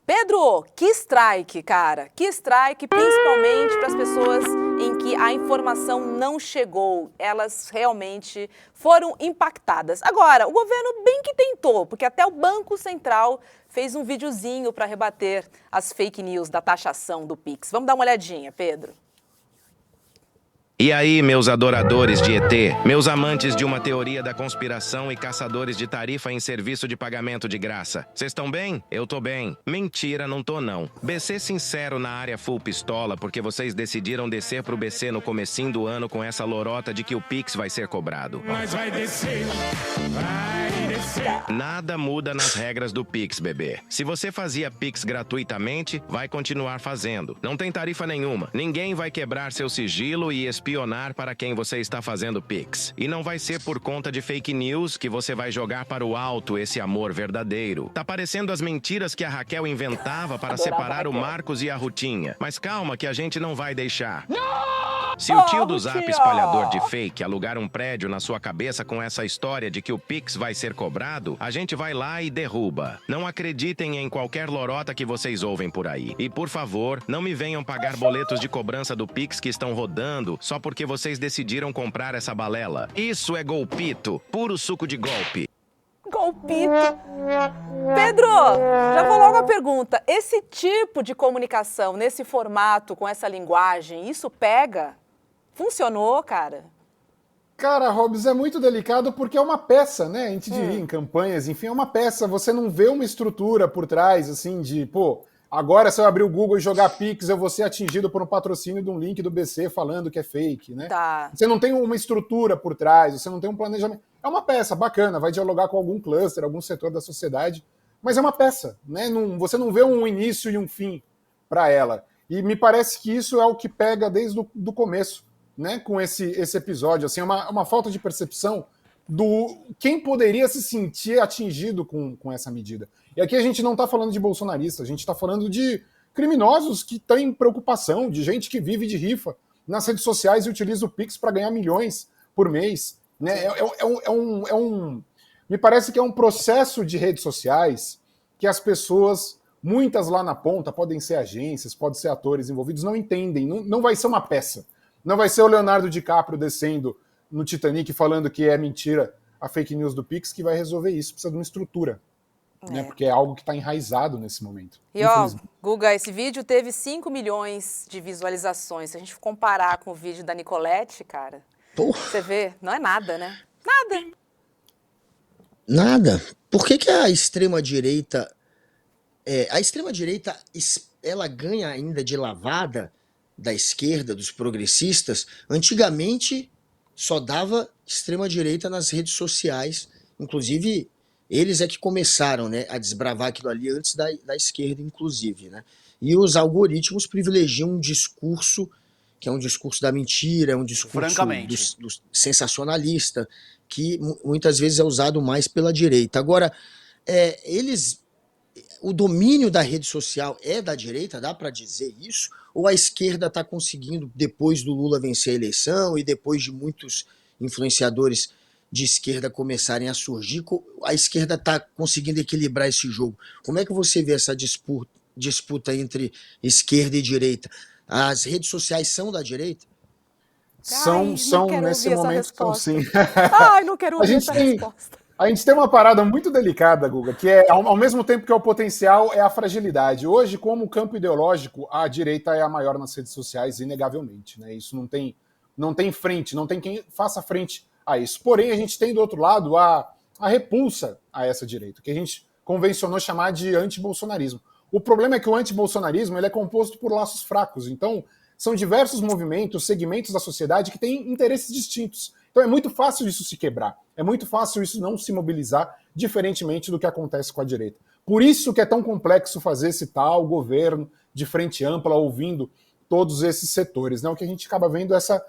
Pedro, que strike, cara. Que strike, principalmente para as pessoas em que a informação não chegou. Elas realmente foram impactadas. Agora, o governo bem que tentou, porque até o Banco Central fez um videozinho para rebater as fake news da taxação do Pix. Vamos dar uma olhadinha, Pedro. E aí, meus adoradores de ET, meus amantes de uma teoria da conspiração e caçadores de tarifa em serviço de pagamento de graça. Vocês estão bem? Eu tô bem. Mentira, não tô não. BC sincero na área full pistola porque vocês decidiram descer pro BC no comecinho do ano com essa lorota de que o Pix vai ser cobrado. Mas vai descer, vai descer. Nada muda nas regras do Pix, bebê. Se você fazia Pix gratuitamente, vai continuar fazendo. Não tem tarifa nenhuma. Ninguém vai quebrar seu sigilo e espionar para quem você está fazendo Pix. E não vai ser por conta de fake news que você vai jogar para o alto esse amor verdadeiro. Tá parecendo as mentiras que a Raquel inventava para separar o Marcos e a Rutinha. Mas calma que a gente não vai deixar. Se o tio do Zap espalhador de fake alugar um prédio na sua cabeça com essa história de que o Pix vai ser cobrado, a gente vai lá e derruba. Não acreditem em qualquer lorota que vocês ouvem por aí. E por favor, não me venham pagar boletos de cobrança do Pix que estão rodando só porque vocês decidiram comprar essa balela. Isso é golpito, puro suco de golpe. Golpito. Pedro, já vou logo a pergunta. Esse tipo de comunicação, nesse formato, com essa linguagem, isso pega? Funcionou, cara? Cara, Hobbs, é muito delicado porque é uma peça, né? A gente diria em campanhas, enfim, é uma peça. Você não vê uma estrutura por trás, assim, de, agora se eu abrir o Google e jogar Pix, eu vou ser atingido por um patrocínio de um link do BC falando que é fake, né? Tá. Você não tem uma estrutura por trás, você não tem um planejamento. É uma peça bacana, vai dialogar com algum cluster, algum setor da sociedade, mas é uma peça, né? Você não vê um início e um fim para ela. E me parece que isso é o que pega desde o começo, né? Com esse episódio, assim, uma falta de percepção do quem poderia se sentir atingido com essa medida. E aqui a gente não está falando de bolsonaristas, a gente está falando de criminosos que têm preocupação, de gente que vive de rifa nas redes sociais e utiliza o Pix para ganhar milhões por mês. Né? Me parece que é um processo de redes sociais que as pessoas, muitas lá na ponta, podem ser agências, podem ser atores envolvidos, não entendem, não vai ser uma peça. Não vai ser o Leonardo DiCaprio descendo no Titanic falando que é mentira a fake news do Pix que vai resolver isso. Precisa de uma estrutura. Né? Porque é algo que está enraizado nesse momento. E ó, Guga, esse vídeo teve 5 milhões de visualizações. Se a gente comparar com o vídeo da Nicolette, cara, você vê, não é nada, né? Nada. Nada. Por que a extrema-direita... a extrema-direita, ela ganha ainda de lavada da esquerda, dos progressistas. Antigamente só dava extrema-direita nas redes sociais, inclusive eles é que começaram, né, a desbravar aquilo ali antes da esquerda, inclusive, né? E os algoritmos privilegiam um discurso que é um discurso da mentira, é um discurso do sensacionalista, que muitas vezes é usado mais pela direita. Agora, o domínio da rede social é da direita, dá para dizer isso? Ou a esquerda está conseguindo, depois do Lula vencer a eleição e depois de muitos influenciadores de esquerda começarem a surgir, a esquerda está conseguindo equilibrar esse jogo? Como é que você vê essa disputa entre esquerda e direita? As redes sociais são da direita? Ai, São não quero nesse ouvir essa momento, são resposta. sim. Ai, não quero A ouvir gente essa tem, resposta. a gente tem uma parada muito delicada, Guga, que é, ao mesmo tempo que é o potencial, é a fragilidade. Hoje, como campo ideológico, a direita é a maior nas redes sociais, inegavelmente, né? Isso não tem frente, não tem quem faça frente a isso. Porém, a gente tem do outro lado a repulsa a essa direita, que a gente convencionou chamar de antibolsonarismo. O problema é que o antibolsonarismo ele é composto por laços fracos. Então, são diversos movimentos, segmentos da sociedade que têm interesses distintos. Então é muito fácil isso se quebrar. É muito fácil isso não se mobilizar, diferentemente do que acontece com a direita. Por isso que é tão complexo fazer esse tal governo de frente ampla, ouvindo todos esses setores. Né? O que a gente acaba vendo é essa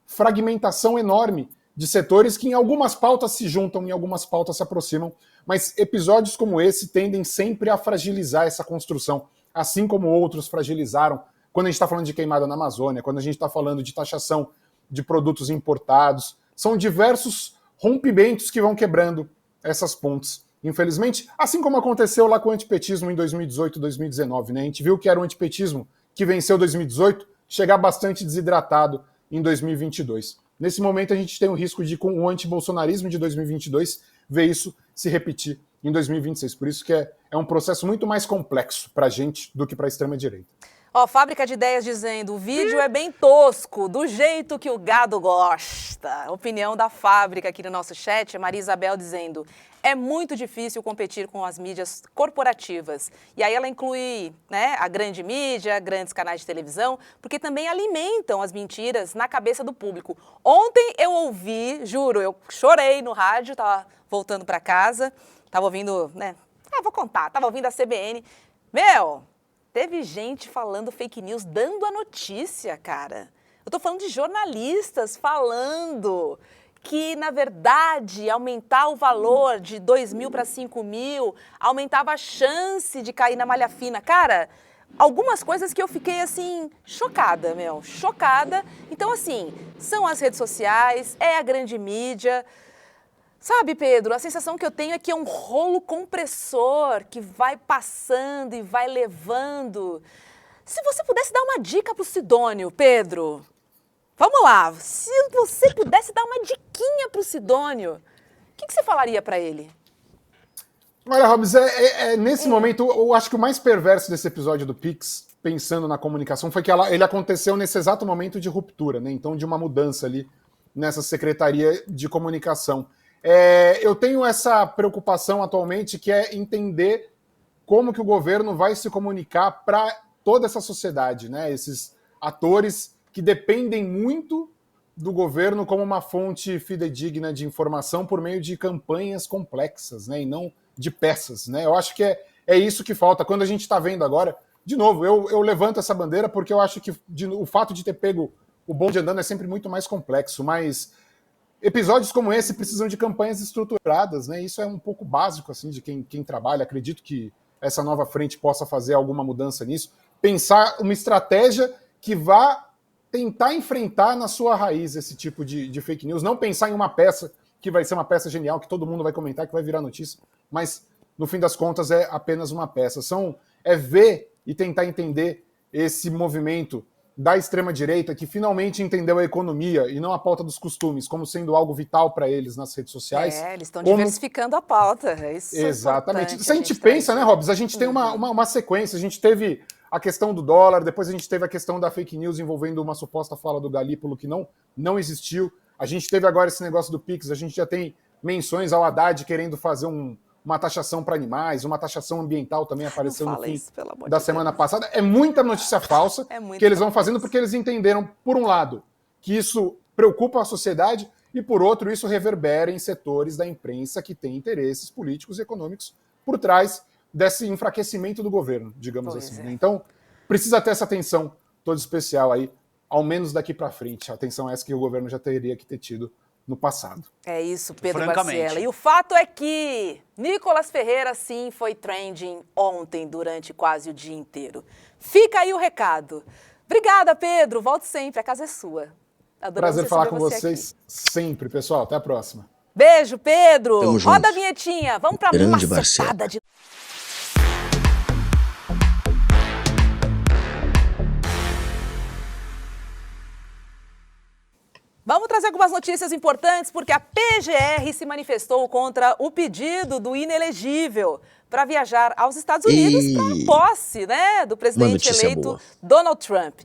fragmentação enorme de setores que em algumas pautas se juntam, em algumas pautas se aproximam, mas episódios como esse tendem sempre a fragilizar essa construção, assim como outros fragilizaram quando a gente está falando de queimada na Amazônia, quando a gente está falando de taxação de produtos importados. São diversos rompimentos que vão quebrando essas pontes. Infelizmente, assim como aconteceu lá com o antipetismo em 2018, 2019, né? A gente viu que era o antipetismo que venceu 2018 chegar bastante desidratado em 2022. Nesse momento, a gente tem o risco de, com o antibolsonarismo de 2022, ver isso se repetir em 2026. Por isso que é um processo muito mais complexo para a gente do que para a extrema-direita. Ó, Fábrica de Ideias dizendo, o vídeo é bem tosco, do jeito que o gado gosta. Opinião da Fábrica aqui no nosso chat, a Maria Isabel dizendo, é muito difícil competir com as mídias corporativas. E aí ela inclui, né, a grande mídia, grandes canais de televisão, porque também alimentam as mentiras na cabeça do público. Ontem eu ouvi, juro, eu chorei no rádio, tava voltando para casa, tava ouvindo, né, vou contar, tava ouvindo a CBN. Teve gente falando fake news, dando a notícia, cara. Eu tô falando de jornalistas falando que, na verdade, aumentar o valor de 2.000 para 5.000 aumentava a chance de cair na malha fina. Cara, algumas coisas que eu fiquei, assim, chocada, chocada. Então, assim, são as redes sociais, é a grande mídia. Sabe, Pedro, a sensação que eu tenho é que é um rolo compressor que vai passando e vai levando. Se você pudesse dar uma dica pro Sidônio, Pedro, vamos lá, se você pudesse dar uma diquinha pro Sidônio, o que você falaria para ele? Olha, Robs, nesse momento, eu acho que o mais perverso desse episódio do Pix, pensando na comunicação, foi que ele aconteceu nesse exato momento de ruptura, né? Então, de uma mudança ali nessa Secretaria de Comunicação. Eu tenho essa preocupação atualmente, que é entender como que o governo vai se comunicar para toda essa sociedade, né? Esses atores que dependem muito do governo como uma fonte fidedigna de informação por meio de campanhas complexas, né? E não de peças, né? Eu acho que é isso que falta. Quando a gente está vendo agora, de novo, eu levanto essa bandeira porque eu acho que o fato de ter pego o bonde andando é sempre muito mais complexo, mas episódios como esse precisam de campanhas estruturadas, né? Isso é um pouco básico assim de quem trabalha. Acredito que essa nova frente possa fazer alguma mudança nisso. Pensar uma estratégia que vá tentar enfrentar na sua raiz esse tipo de fake news. Não pensar em uma peça que vai ser uma peça genial, que todo mundo vai comentar, que vai virar notícia, mas no fim das contas é apenas uma peça. É ver e tentar entender esse movimento da extrema-direita que finalmente entendeu a economia e não a pauta dos costumes como sendo algo vital para eles nas redes sociais. Eles estão diversificando a pauta. Isso exatamente. É Se a gente pensa, né, Robs, a gente tem uma sequência. A gente teve a questão do dólar, depois a gente teve a questão da fake news envolvendo uma suposta fala do Galípolo que não existiu. A gente teve agora esse negócio do Pix, a gente já tem menções ao Haddad querendo fazer uma taxação para animais, uma taxação ambiental também apareceu no fim da semana passada. É muita notícia falsa que eles vão fazendo porque eles entenderam, por um lado, que isso preocupa a sociedade e, por outro, isso reverbera em setores da imprensa que têm interesses políticos e econômicos por trás desse enfraquecimento do governo, digamos assim. Né? Então, precisa ter essa atenção toda especial aí, ao menos daqui para frente. A atenção essa que o governo já teria que ter tido no passado. É isso, Pedro Barciela. E o fato é que Nicolas Ferreira, sim, foi trending ontem, durante quase o dia inteiro. Fica aí o recado. Obrigada, Pedro. Volte sempre, a casa é sua. Adoramos prazer falar com você vocês sempre, pessoal. Até a próxima. Beijo, Pedro. Tamo Roda junto. a vinhetinha. Vamos para uma macetada de... Vamos trazer algumas notícias importantes, porque a PGR se manifestou contra o pedido do inelegível para viajar aos Estados Unidos para a posse, né, do presidente eleito boa. Donald Trump.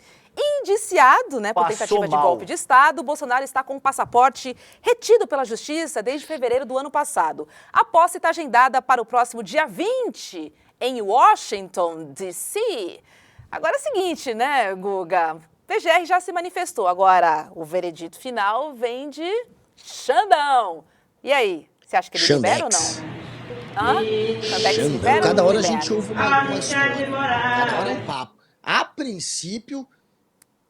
Indiciado, né, por Passou tentativa de mal. golpe de Estado, Bolsonaro está com o passaporte retido pela Justiça desde fevereiro do ano passado. A posse está agendada para o próximo dia 20, em Washington, D.C. Agora é o seguinte, né, Guga? PGR já se manifestou. Agora, o veredito final vem de Xandão. E aí, você acha que ele libera ou Xandex. não? Xandex Xandão. libera Cada ou não hora a libera? gente ouve uma história. Cada hora é um papo. A princípio,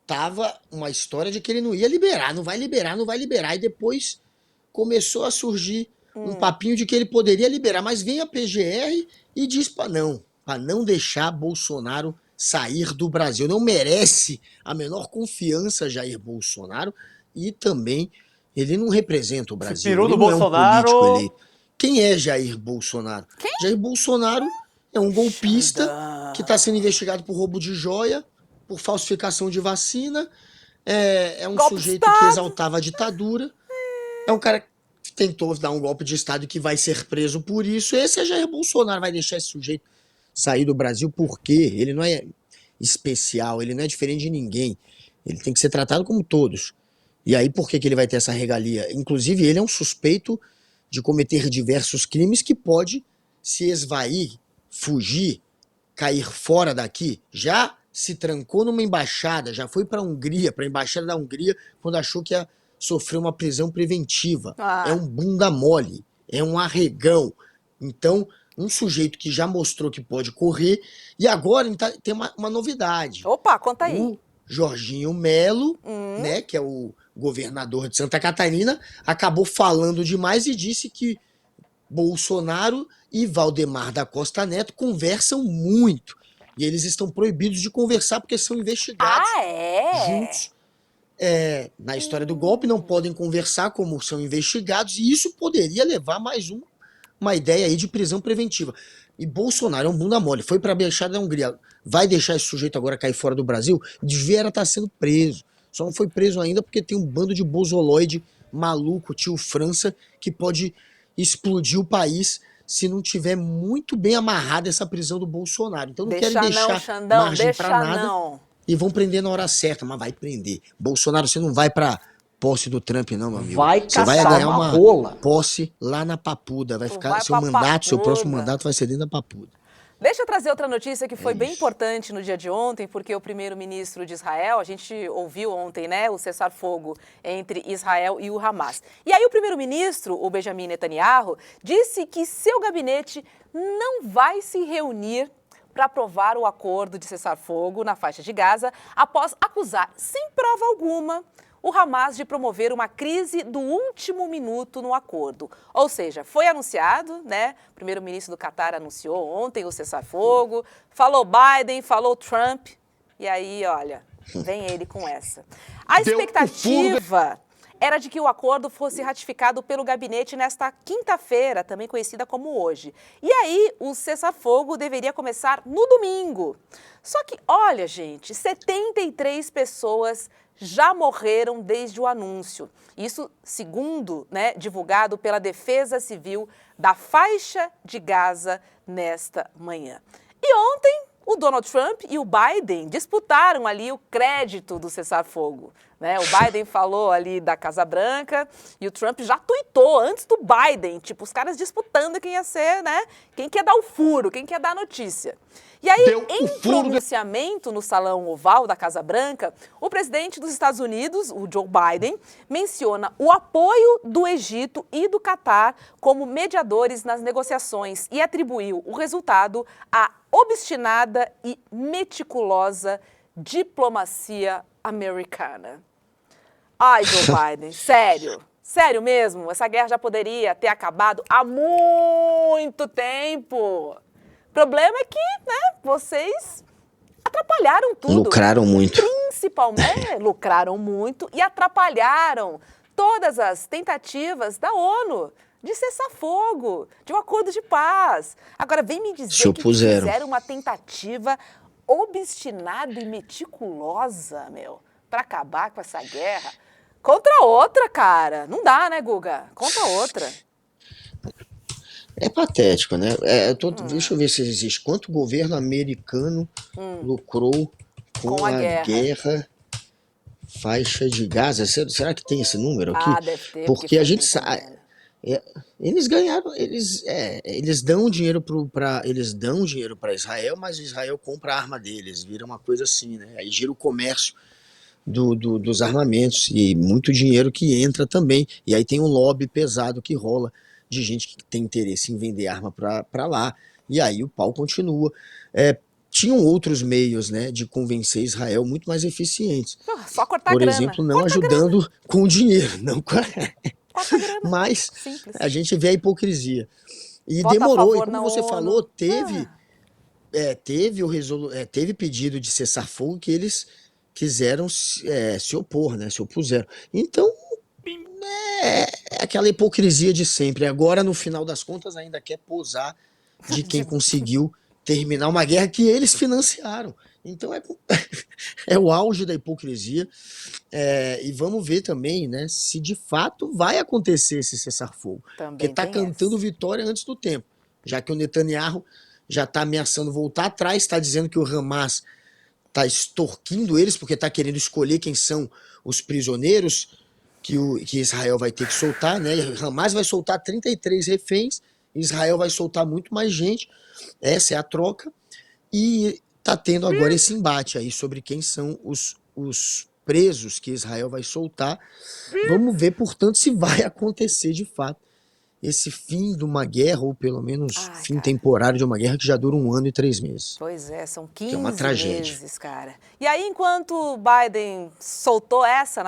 tava uma história de que ele não ia liberar, não vai liberar, não vai liberar. E depois começou a surgir um papinho de que ele poderia liberar. Mas vem a PGR e diz para não deixar Bolsonaro sair do Brasil. Não merece a menor confiança Jair Bolsonaro e também ele não representa o Brasil. pirou Ele do não é um Bolsonaro. político eleito. Quem é Jair Bolsonaro? Jair Bolsonaro é um golpista que está sendo investigado por roubo de joia, por falsificação de vacina, é um Golpe de sujeito que Estado. exaltava a ditadura, é um cara que tentou dar um golpe de Estado e que vai ser preso por isso. Esse é Jair Bolsonaro, vai deixar esse sujeito sair do Brasil porque ele não é especial, ele não é diferente de ninguém, ele tem que ser tratado como todos. E aí por que ele vai ter essa regalia? Inclusive ele é um suspeito de cometer diversos crimes que pode se esvair, fugir, cair fora daqui. Já se trancou numa embaixada, já foi para a Hungria, para a embaixada da Hungria, quando achou que ia sofrer uma prisão preventiva. É um bunda mole, é um arregão. Então, um sujeito que já mostrou que pode correr, e agora tem uma novidade. Opa, conta aí. O Jorginho Melo, né, que é o governador de Santa Catarina, acabou falando demais e disse que Bolsonaro e Valdemar da Costa Neto conversam muito. E eles estão proibidos de conversar porque são investigados juntos. Na história do golpe, não podem conversar como são investigados, e isso poderia levar mais uma ideia aí de prisão preventiva. E Bolsonaro é um bunda mole, foi para a embaixada da Hungria, vai deixar esse sujeito agora cair fora do Brasil? Devia estar sendo preso. Só não foi preso ainda porque tem um bando de bozoloide maluco, tio França, que pode explodir o país se não tiver muito bem amarrada essa prisão do Bolsonaro. Então não querem deixar Xandão, margem para nada não. e vão prender na hora certa, mas vai prender. Bolsonaro, você não vai para posse do Trump não, meu amigo. Vai Você vai caçar ganhar uma uma rola. posse lá na Papuda, vai ficar vai seu pra mandato, seu próximo Papuda. mandato vai ser dentro da Papuda. Deixa eu trazer outra notícia que foi bem importante no dia de ontem, porque o primeiro-ministro de Israel, a gente ouviu ontem, né, o cessar-fogo entre Israel e o Hamas. E aí o primeiro-ministro, o Benjamin Netanyahu, disse que seu gabinete não vai se reunir para aprovar o acordo de cessar-fogo na faixa de Gaza, após acusar, sem prova alguma, o Hamas de promover uma crise do último minuto no acordo. Ou seja, foi anunciado, né? O primeiro-ministro do Catar anunciou ontem o cessar-fogo, falou Biden, falou Trump, e aí, olha, vem ele com essa. A expectativa era de que o acordo fosse ratificado pelo gabinete nesta quinta-feira, também conhecida como hoje. E aí, o cessar-fogo deveria começar no domingo. Só que, olha, gente, 73 pessoas já morreram desde o anúncio. Isso segundo, né, divulgado pela Defesa Civil da faixa de Gaza nesta manhã. E ontem, o Donald Trump e o Biden disputaram ali o crédito do cessar-fogo, né? O Biden falou ali da Casa Branca e o Trump já tuitou antes do Biden, tipo, os caras disputando quem ia ser, né? Quem quer dar o furo, quem quer dar a notícia. E aí, em pronunciamento no Salão Oval da Casa Branca, o presidente dos Estados Unidos, o Joe Biden, menciona o apoio do Egito e do Catar como mediadores nas negociações e atribuiu o resultado à obstinada e meticulosa diplomacia americana. Ai, Joe Biden, sério. Sério mesmo, essa guerra já poderia ter acabado há muito tempo. O problema é que, né, vocês atrapalharam tudo. Lucraram muito. Principalmente, lucraram muito e atrapalharam todas as tentativas da ONU de cessar fogo, de um acordo de paz. Agora, vem me dizer que fizeram uma tentativa obstinada e meticulosa, meu, para acabar com essa guerra. Contra outra, cara. Não dá, né, Guga? Contra outra. É patético, né? Deixa eu ver se existe. Quanto o governo americano lucrou com a a guerra. guerra faixa de Gaza? Será que tem esse número aqui? Ah, deve ter. Porque a foi gente muita sabe. grana. Eles ganharam, eles dão dinheiro para Israel, mas Israel compra a arma deles, vira uma coisa assim, né? Aí gira o comércio dos armamentos e muito dinheiro que entra também. E aí tem um lobby pesado que rola de gente que tem interesse em vender arma para lá. E aí o pau continua. Tinham outros meios, né, de convencer Israel muito mais eficientes. Só cortar Por grana. exemplo, não Corta ajudando com o dinheiro, não com Corta grana. mas Simples. a gente vê a hipocrisia. E Vota a demorou, favor e na como você ONU. falou, teve pedido de cessar-fogo que eles quiseram se opor, né? Se opuseram. Então, é aquela hipocrisia de sempre. Agora, no final das contas, ainda quer posar de quem conseguiu terminar uma guerra que eles financiaram. Então, é o auge da hipocrisia. E vamos ver também, né, se de fato vai acontecer esse cessar-fogo. Porque está cantando vitória antes do tempo. Já que o Netanyahu já está ameaçando voltar atrás, está dizendo que o Hamas está extorquindo eles, porque está querendo escolher quem são os prisioneiros que Israel vai ter que soltar, né? Hamas vai soltar 33 reféns, Israel vai soltar muito mais gente. Essa é a troca. E está tendo agora esse embate aí sobre quem são os presos que Israel vai soltar. Vamos ver, portanto, se vai acontecer de fato esse fim de uma guerra, ou pelo menos fim temporário de uma guerra que já dura 1 ano e 3 meses. Pois é, são 15 uma tragédia. meses, cara. E aí, enquanto Biden soltou essa,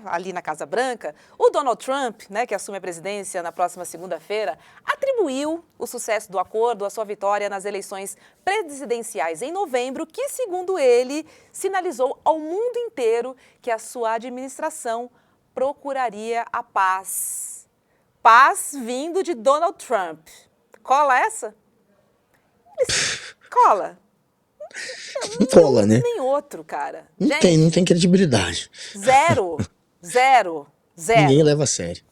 ali na Casa Branca, o Donald Trump, né, que assume a presidência na próxima segunda-feira, atribuiu o sucesso do acordo à sua vitória nas eleições presidenciais em novembro, que, segundo ele, sinalizou ao mundo inteiro que a sua administração procuraria a paz. Paz vindo de Donald Trump. Cola essa? Cola. Não cola, né? Nem outro, cara. Não tem credibilidade. Zero. Ninguém leva a sério.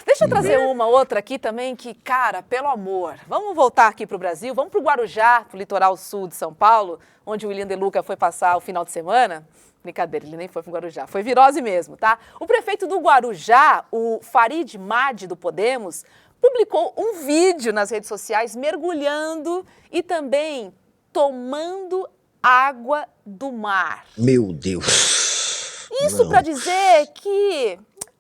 Deixa eu trazer uma outra aqui também que, cara, pelo amor, vamos voltar aqui para o Brasil, vamos para o Guarujá, para o litoral sul de São Paulo, onde o William De Luca foi passar o final de semana. Brincadeira, ele nem foi para o Guarujá, foi virose mesmo, tá? O prefeito do Guarujá, o Farid Madi do Podemos, publicou um vídeo nas redes sociais mergulhando e também tomando água do mar. Meu Deus. Isso para dizer que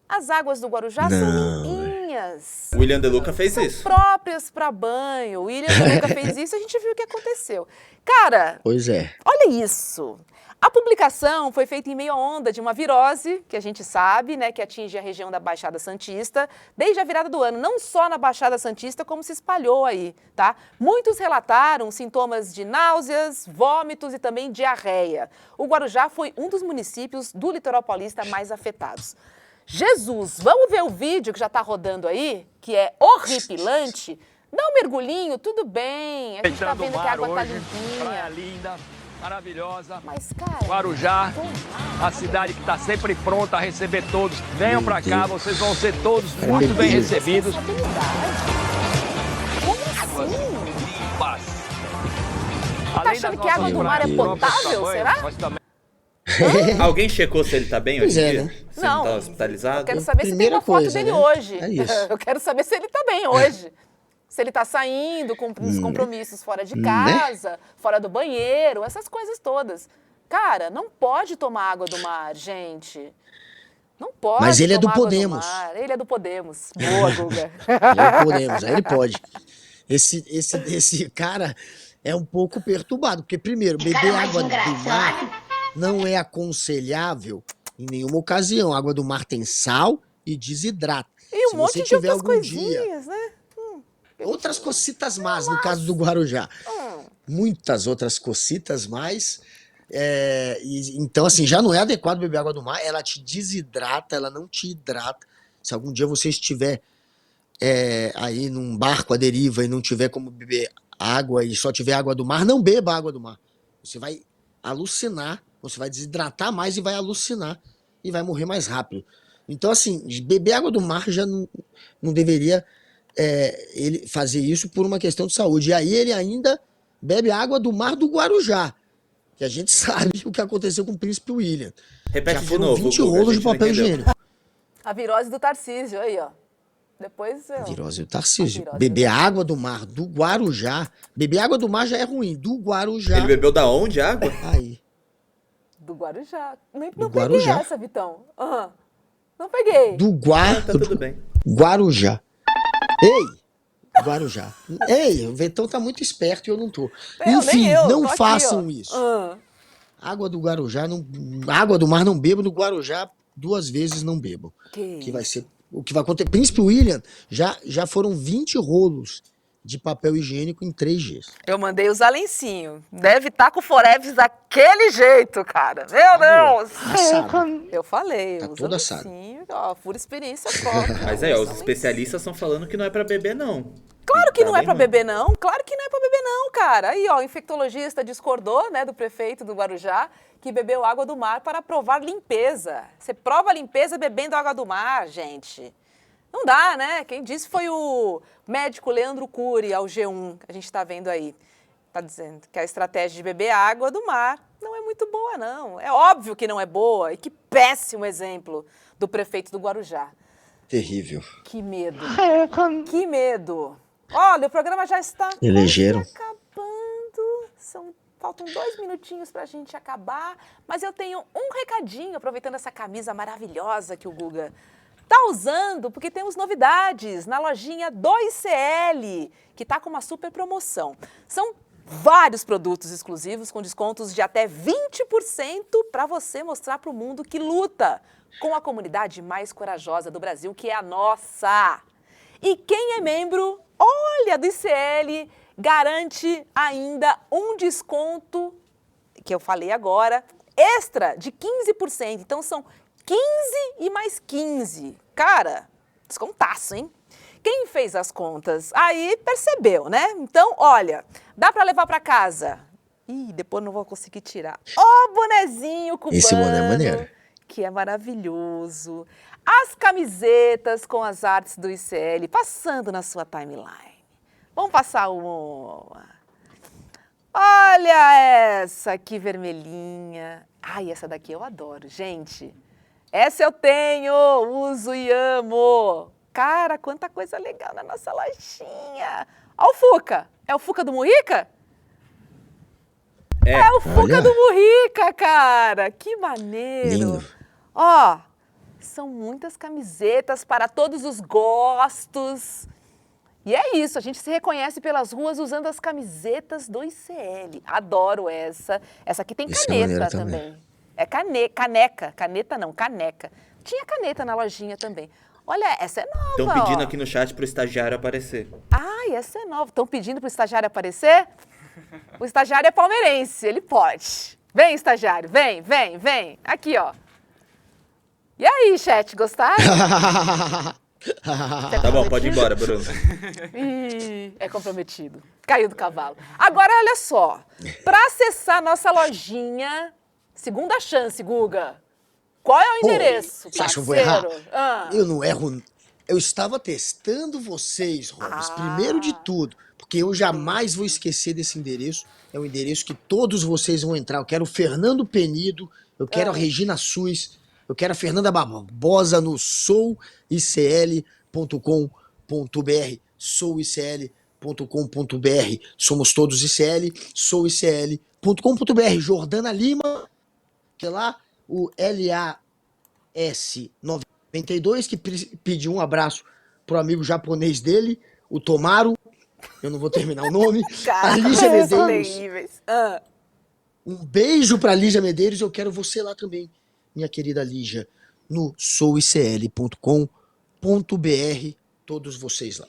as águas do Guarujá são limpinhas. O William De Luca fez são isso. Próprias para banho. O William De Luca fez isso, a gente viu o que aconteceu. Cara, pois é. Olha isso. A publicação foi feita em meio à onda de uma virose, que a gente sabe, né, que atinge a região da Baixada Santista, desde a virada do ano, não só na Baixada Santista, como se espalhou aí, tá? Muitos relataram sintomas de náuseas, vômitos e também diarreia. O Guarujá foi um dos municípios do litoral paulista mais afetados. Jesus, vamos ver o vídeo que já está rodando aí, que é horripilante? Dá um mergulhinho, tudo bem, a gente está vendo que a água está limpinha. Praia linda, maravilhosa. Mas, cara, Guarujá, a cidade que está sempre pronta a receber todos. Venham para cá, vocês vão ser todos muito bem recebidos. Como assim? Limpas. Tá achando que a água do mar é potável, será? Alguém checou se ele tá bem hoje em dia? né? Se Não. ele tá hospitalizado? Eu quero saber se tem uma foto dele hoje. É isso. Eu quero saber se ele tá bem hoje. Se ele tá saindo com os compromissos fora de casa, fora do banheiro, essas coisas todas. Cara, não pode tomar água do mar, gente. Não pode. Mas ele é do tomar água Podemos. mar. Ele é do Podemos. Boa, Guga. Ele é do Podemos, aí ele pode. Esse cara é um pouco perturbado, porque primeiro, beber água do mar não é aconselhável em nenhuma ocasião. A água do mar tem sal e desidrata. E Se um monte você de tiver outras algum dia coisinhas, né? outras cocitas más, no caso do Guarujá. Muitas outras cocitas mais. Então, assim, já não é adequado beber água do mar. Ela te desidrata, ela não te hidrata. Se algum dia você estiver aí num barco à deriva e não tiver como beber água e só tiver água do mar, não beba água do mar. Você vai alucinar, você vai desidratar mais e vai alucinar. e vai morrer mais rápido. Então, assim, beber água do mar já não deveria ele fazer isso por uma questão de saúde. E aí ele ainda bebe água do mar do Guarujá, que a gente sabe o que aconteceu com o Príncipe William. Repete Já de foram novo, 20 Guga, a rolos de gente não papel entendeu. higiênico. A virose do Tarcísio, aí, ó. Depois eu... Virose do Tarcísio. virose Beber do água do mar do Guarujá. Beber água do mar já é ruim. Do Guarujá. Ele bebeu da onde a água? Aí. Do Guarujá. Não Do peguei Guarujá. essa, Vitão. Aham. Não peguei. Do Tá tudo bem. Guarujá. Ei! Guarujá. Ei, o Vetão tá muito esperto e eu não tô. Nem Enfim, eu, não tô aqui, façam ó. isso. Ah. Água do Guarujá, água do mar não bebo, do Guarujá 2 vezes não bebo. Que vai ser o que vai acontecer. Príncipe William, já foram 20 rolos de papel higiênico em 3 dias. Eu mandei usar lencinho. Deve estar com o Forever daquele jeito, cara. Meu Deus! Assado. Eu falei, Tá usa todo assado. lencinho. Ó, pura experiência própria. Mas aí, ó, os Usa especialistas estão falando que não é pra beber, não. Claro que Tá não é bem pra ruim. beber, não. Claro que não é pra beber, não, cara. Aí, ó, o infectologista discordou, né, do prefeito do Guarujá, que bebeu água do mar para provar limpeza. Você prova a limpeza bebendo água do mar, gente. Não dá, né? Quem disse foi o médico Leandro Cury, ao G1, que a gente está vendo aí. Está dizendo que a estratégia de beber água do mar não é muito boa, não. É óbvio que não é boa. E que péssimo exemplo do prefeito do Guarujá. Terrível. Que medo. Que medo. Olha, o programa já está Elegeram. quase acabando. Faltam 2 minutinhos para a gente acabar. Mas eu tenho um recadinho, aproveitando essa camisa maravilhosa que o Guga tá usando, porque temos novidades na lojinha 2CL, que tá com uma super promoção. São vários produtos exclusivos com descontos de até 20% para você mostrar para o mundo que luta com a comunidade mais corajosa do Brasil, que é a nossa. E quem é membro, olha, do ICL, garante ainda um desconto, que eu falei agora, extra de 15%. Então são 15 e mais 15. Cara, descontaço, hein? Quem fez as contas aí percebeu, né? Então, olha, dá para levar para casa. Ih, depois não vou conseguir tirar. Ó, bonezinho cubano. Esse boné é maneiro. Que é maravilhoso. As camisetas com as artes do ICL passando na sua timeline. Vamos passar uma. Olha essa aqui vermelhinha. Ai, essa daqui eu adoro, gente. Essa eu tenho, uso e amo. Cara, quanta coisa legal na nossa lojinha. Olha o Fuca. É o Fuca do Murica? É o Fuca Olha. do Murica, cara. Que maneiro. Lindo. Ó, são muitas camisetas para todos os gostos. E é isso, a gente se reconhece pelas ruas usando as camisetas do ICL. Adoro essa. Essa aqui tem Isso é caneta maneiro também. também. É caneca. Caneta não, caneca. Tinha caneta na lojinha também. Olha, essa é nova. Estão pedindo ó. aqui no chat pro estagiário aparecer. Ai, essa é nova. Estão pedindo pro estagiário aparecer? O estagiário é palmeirense, ele pode. Vem, estagiário, vem. Aqui, ó. E aí, chat, gostaram? Tá bom, pode ir embora, Bruno. Ih, é comprometido. Caiu do cavalo. Agora, olha só. Para acessar nossa lojinha, segunda chance, Guga. Qual é o endereço, você acha que eu vou errar? parceiro? Ah. Eu não erro. Eu estava testando vocês, Robes, primeiro de tudo, porque eu jamais vou esquecer desse endereço. É um endereço que todos vocês vão entrar. Eu quero o Fernando Penido, eu quero a Regina Suis, eu quero a Fernanda Barbosa no souicl.com.br. souicl.com.br. Somos todos ICL, souicl.com.br. Jordana Lima, que é lá, o LAS92, que pediu um abraço pro amigo japonês dele, o Tomaru. Eu não vou terminar o nome. Cara, A Lígia vocês são Medeiros. terríveis. Ah. Um beijo pra Lígia Medeiros. Eu quero você lá também, minha querida Lígia, no souicl.com.br. Todos vocês lá.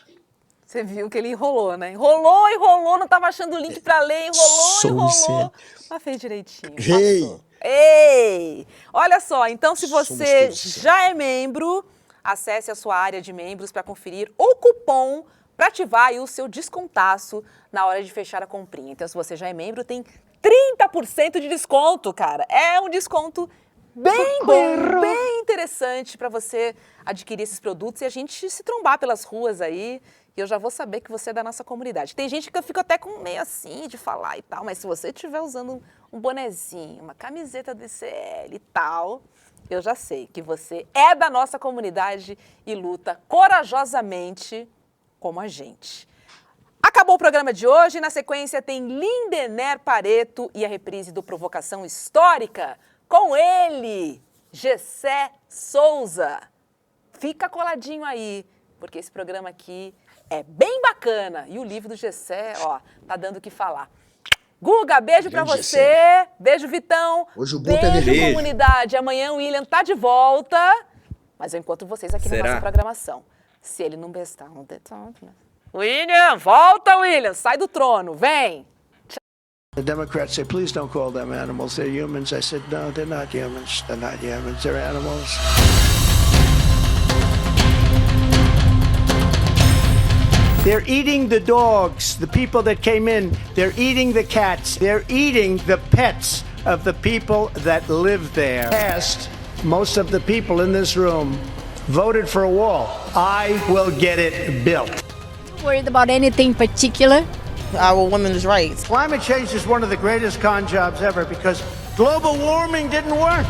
Você viu que ele enrolou, né? Enrolou, não tava achando o link pra ler, enrolou. Mas fez direitinho. Ei. Passou. Ei! Olha só, então se Somos você todos ICL. já é membro, acesse a sua área de membros para conferir o cupom para ativar aí o seu descontaço na hora de fechar a comprinha. Então, se você já é membro, tem 30% de desconto, cara. É um desconto bem bom, bem interessante para você adquirir esses produtos e a gente se trombar pelas ruas aí. E eu já vou saber que você é da nossa comunidade. Tem gente que eu fico até com meio assim de falar e tal, mas se você estiver usando um bonezinho, uma camiseta DCL e tal, eu já sei que você é da nossa comunidade e luta corajosamente como a gente. Acabou o programa de hoje. Na sequência tem Lindener Pareto e a reprise do Provocação Histórica com ele, Gessé Souza. Fica coladinho aí, porque esse programa aqui é bem bacana. E o livro do Gessé, ó, tá dando o que falar. Guga, beijo pra você. Gessé. Beijo, Vitão. Hoje o Guto é beijo, beijo. comunidade. Amanhã o William tá de volta. Mas eu encontro vocês aqui na nossa programação. Se ele não bestar, não tem tanto, né? William, volta, William. Sai do trono, vem. The Democrats say, please don't call them animals. They're humans. I said, no, they're not humans. They're not humans. They're animals. They're eating the dogs, the people that came in. They're eating the cats. They're eating the pets of the people that live there. Past, most of the people in this room voted for a wall. I will get it built. Worried about anything particular? Our women's rights. Climate change is one of the greatest con jobs ever because global warming didn't work.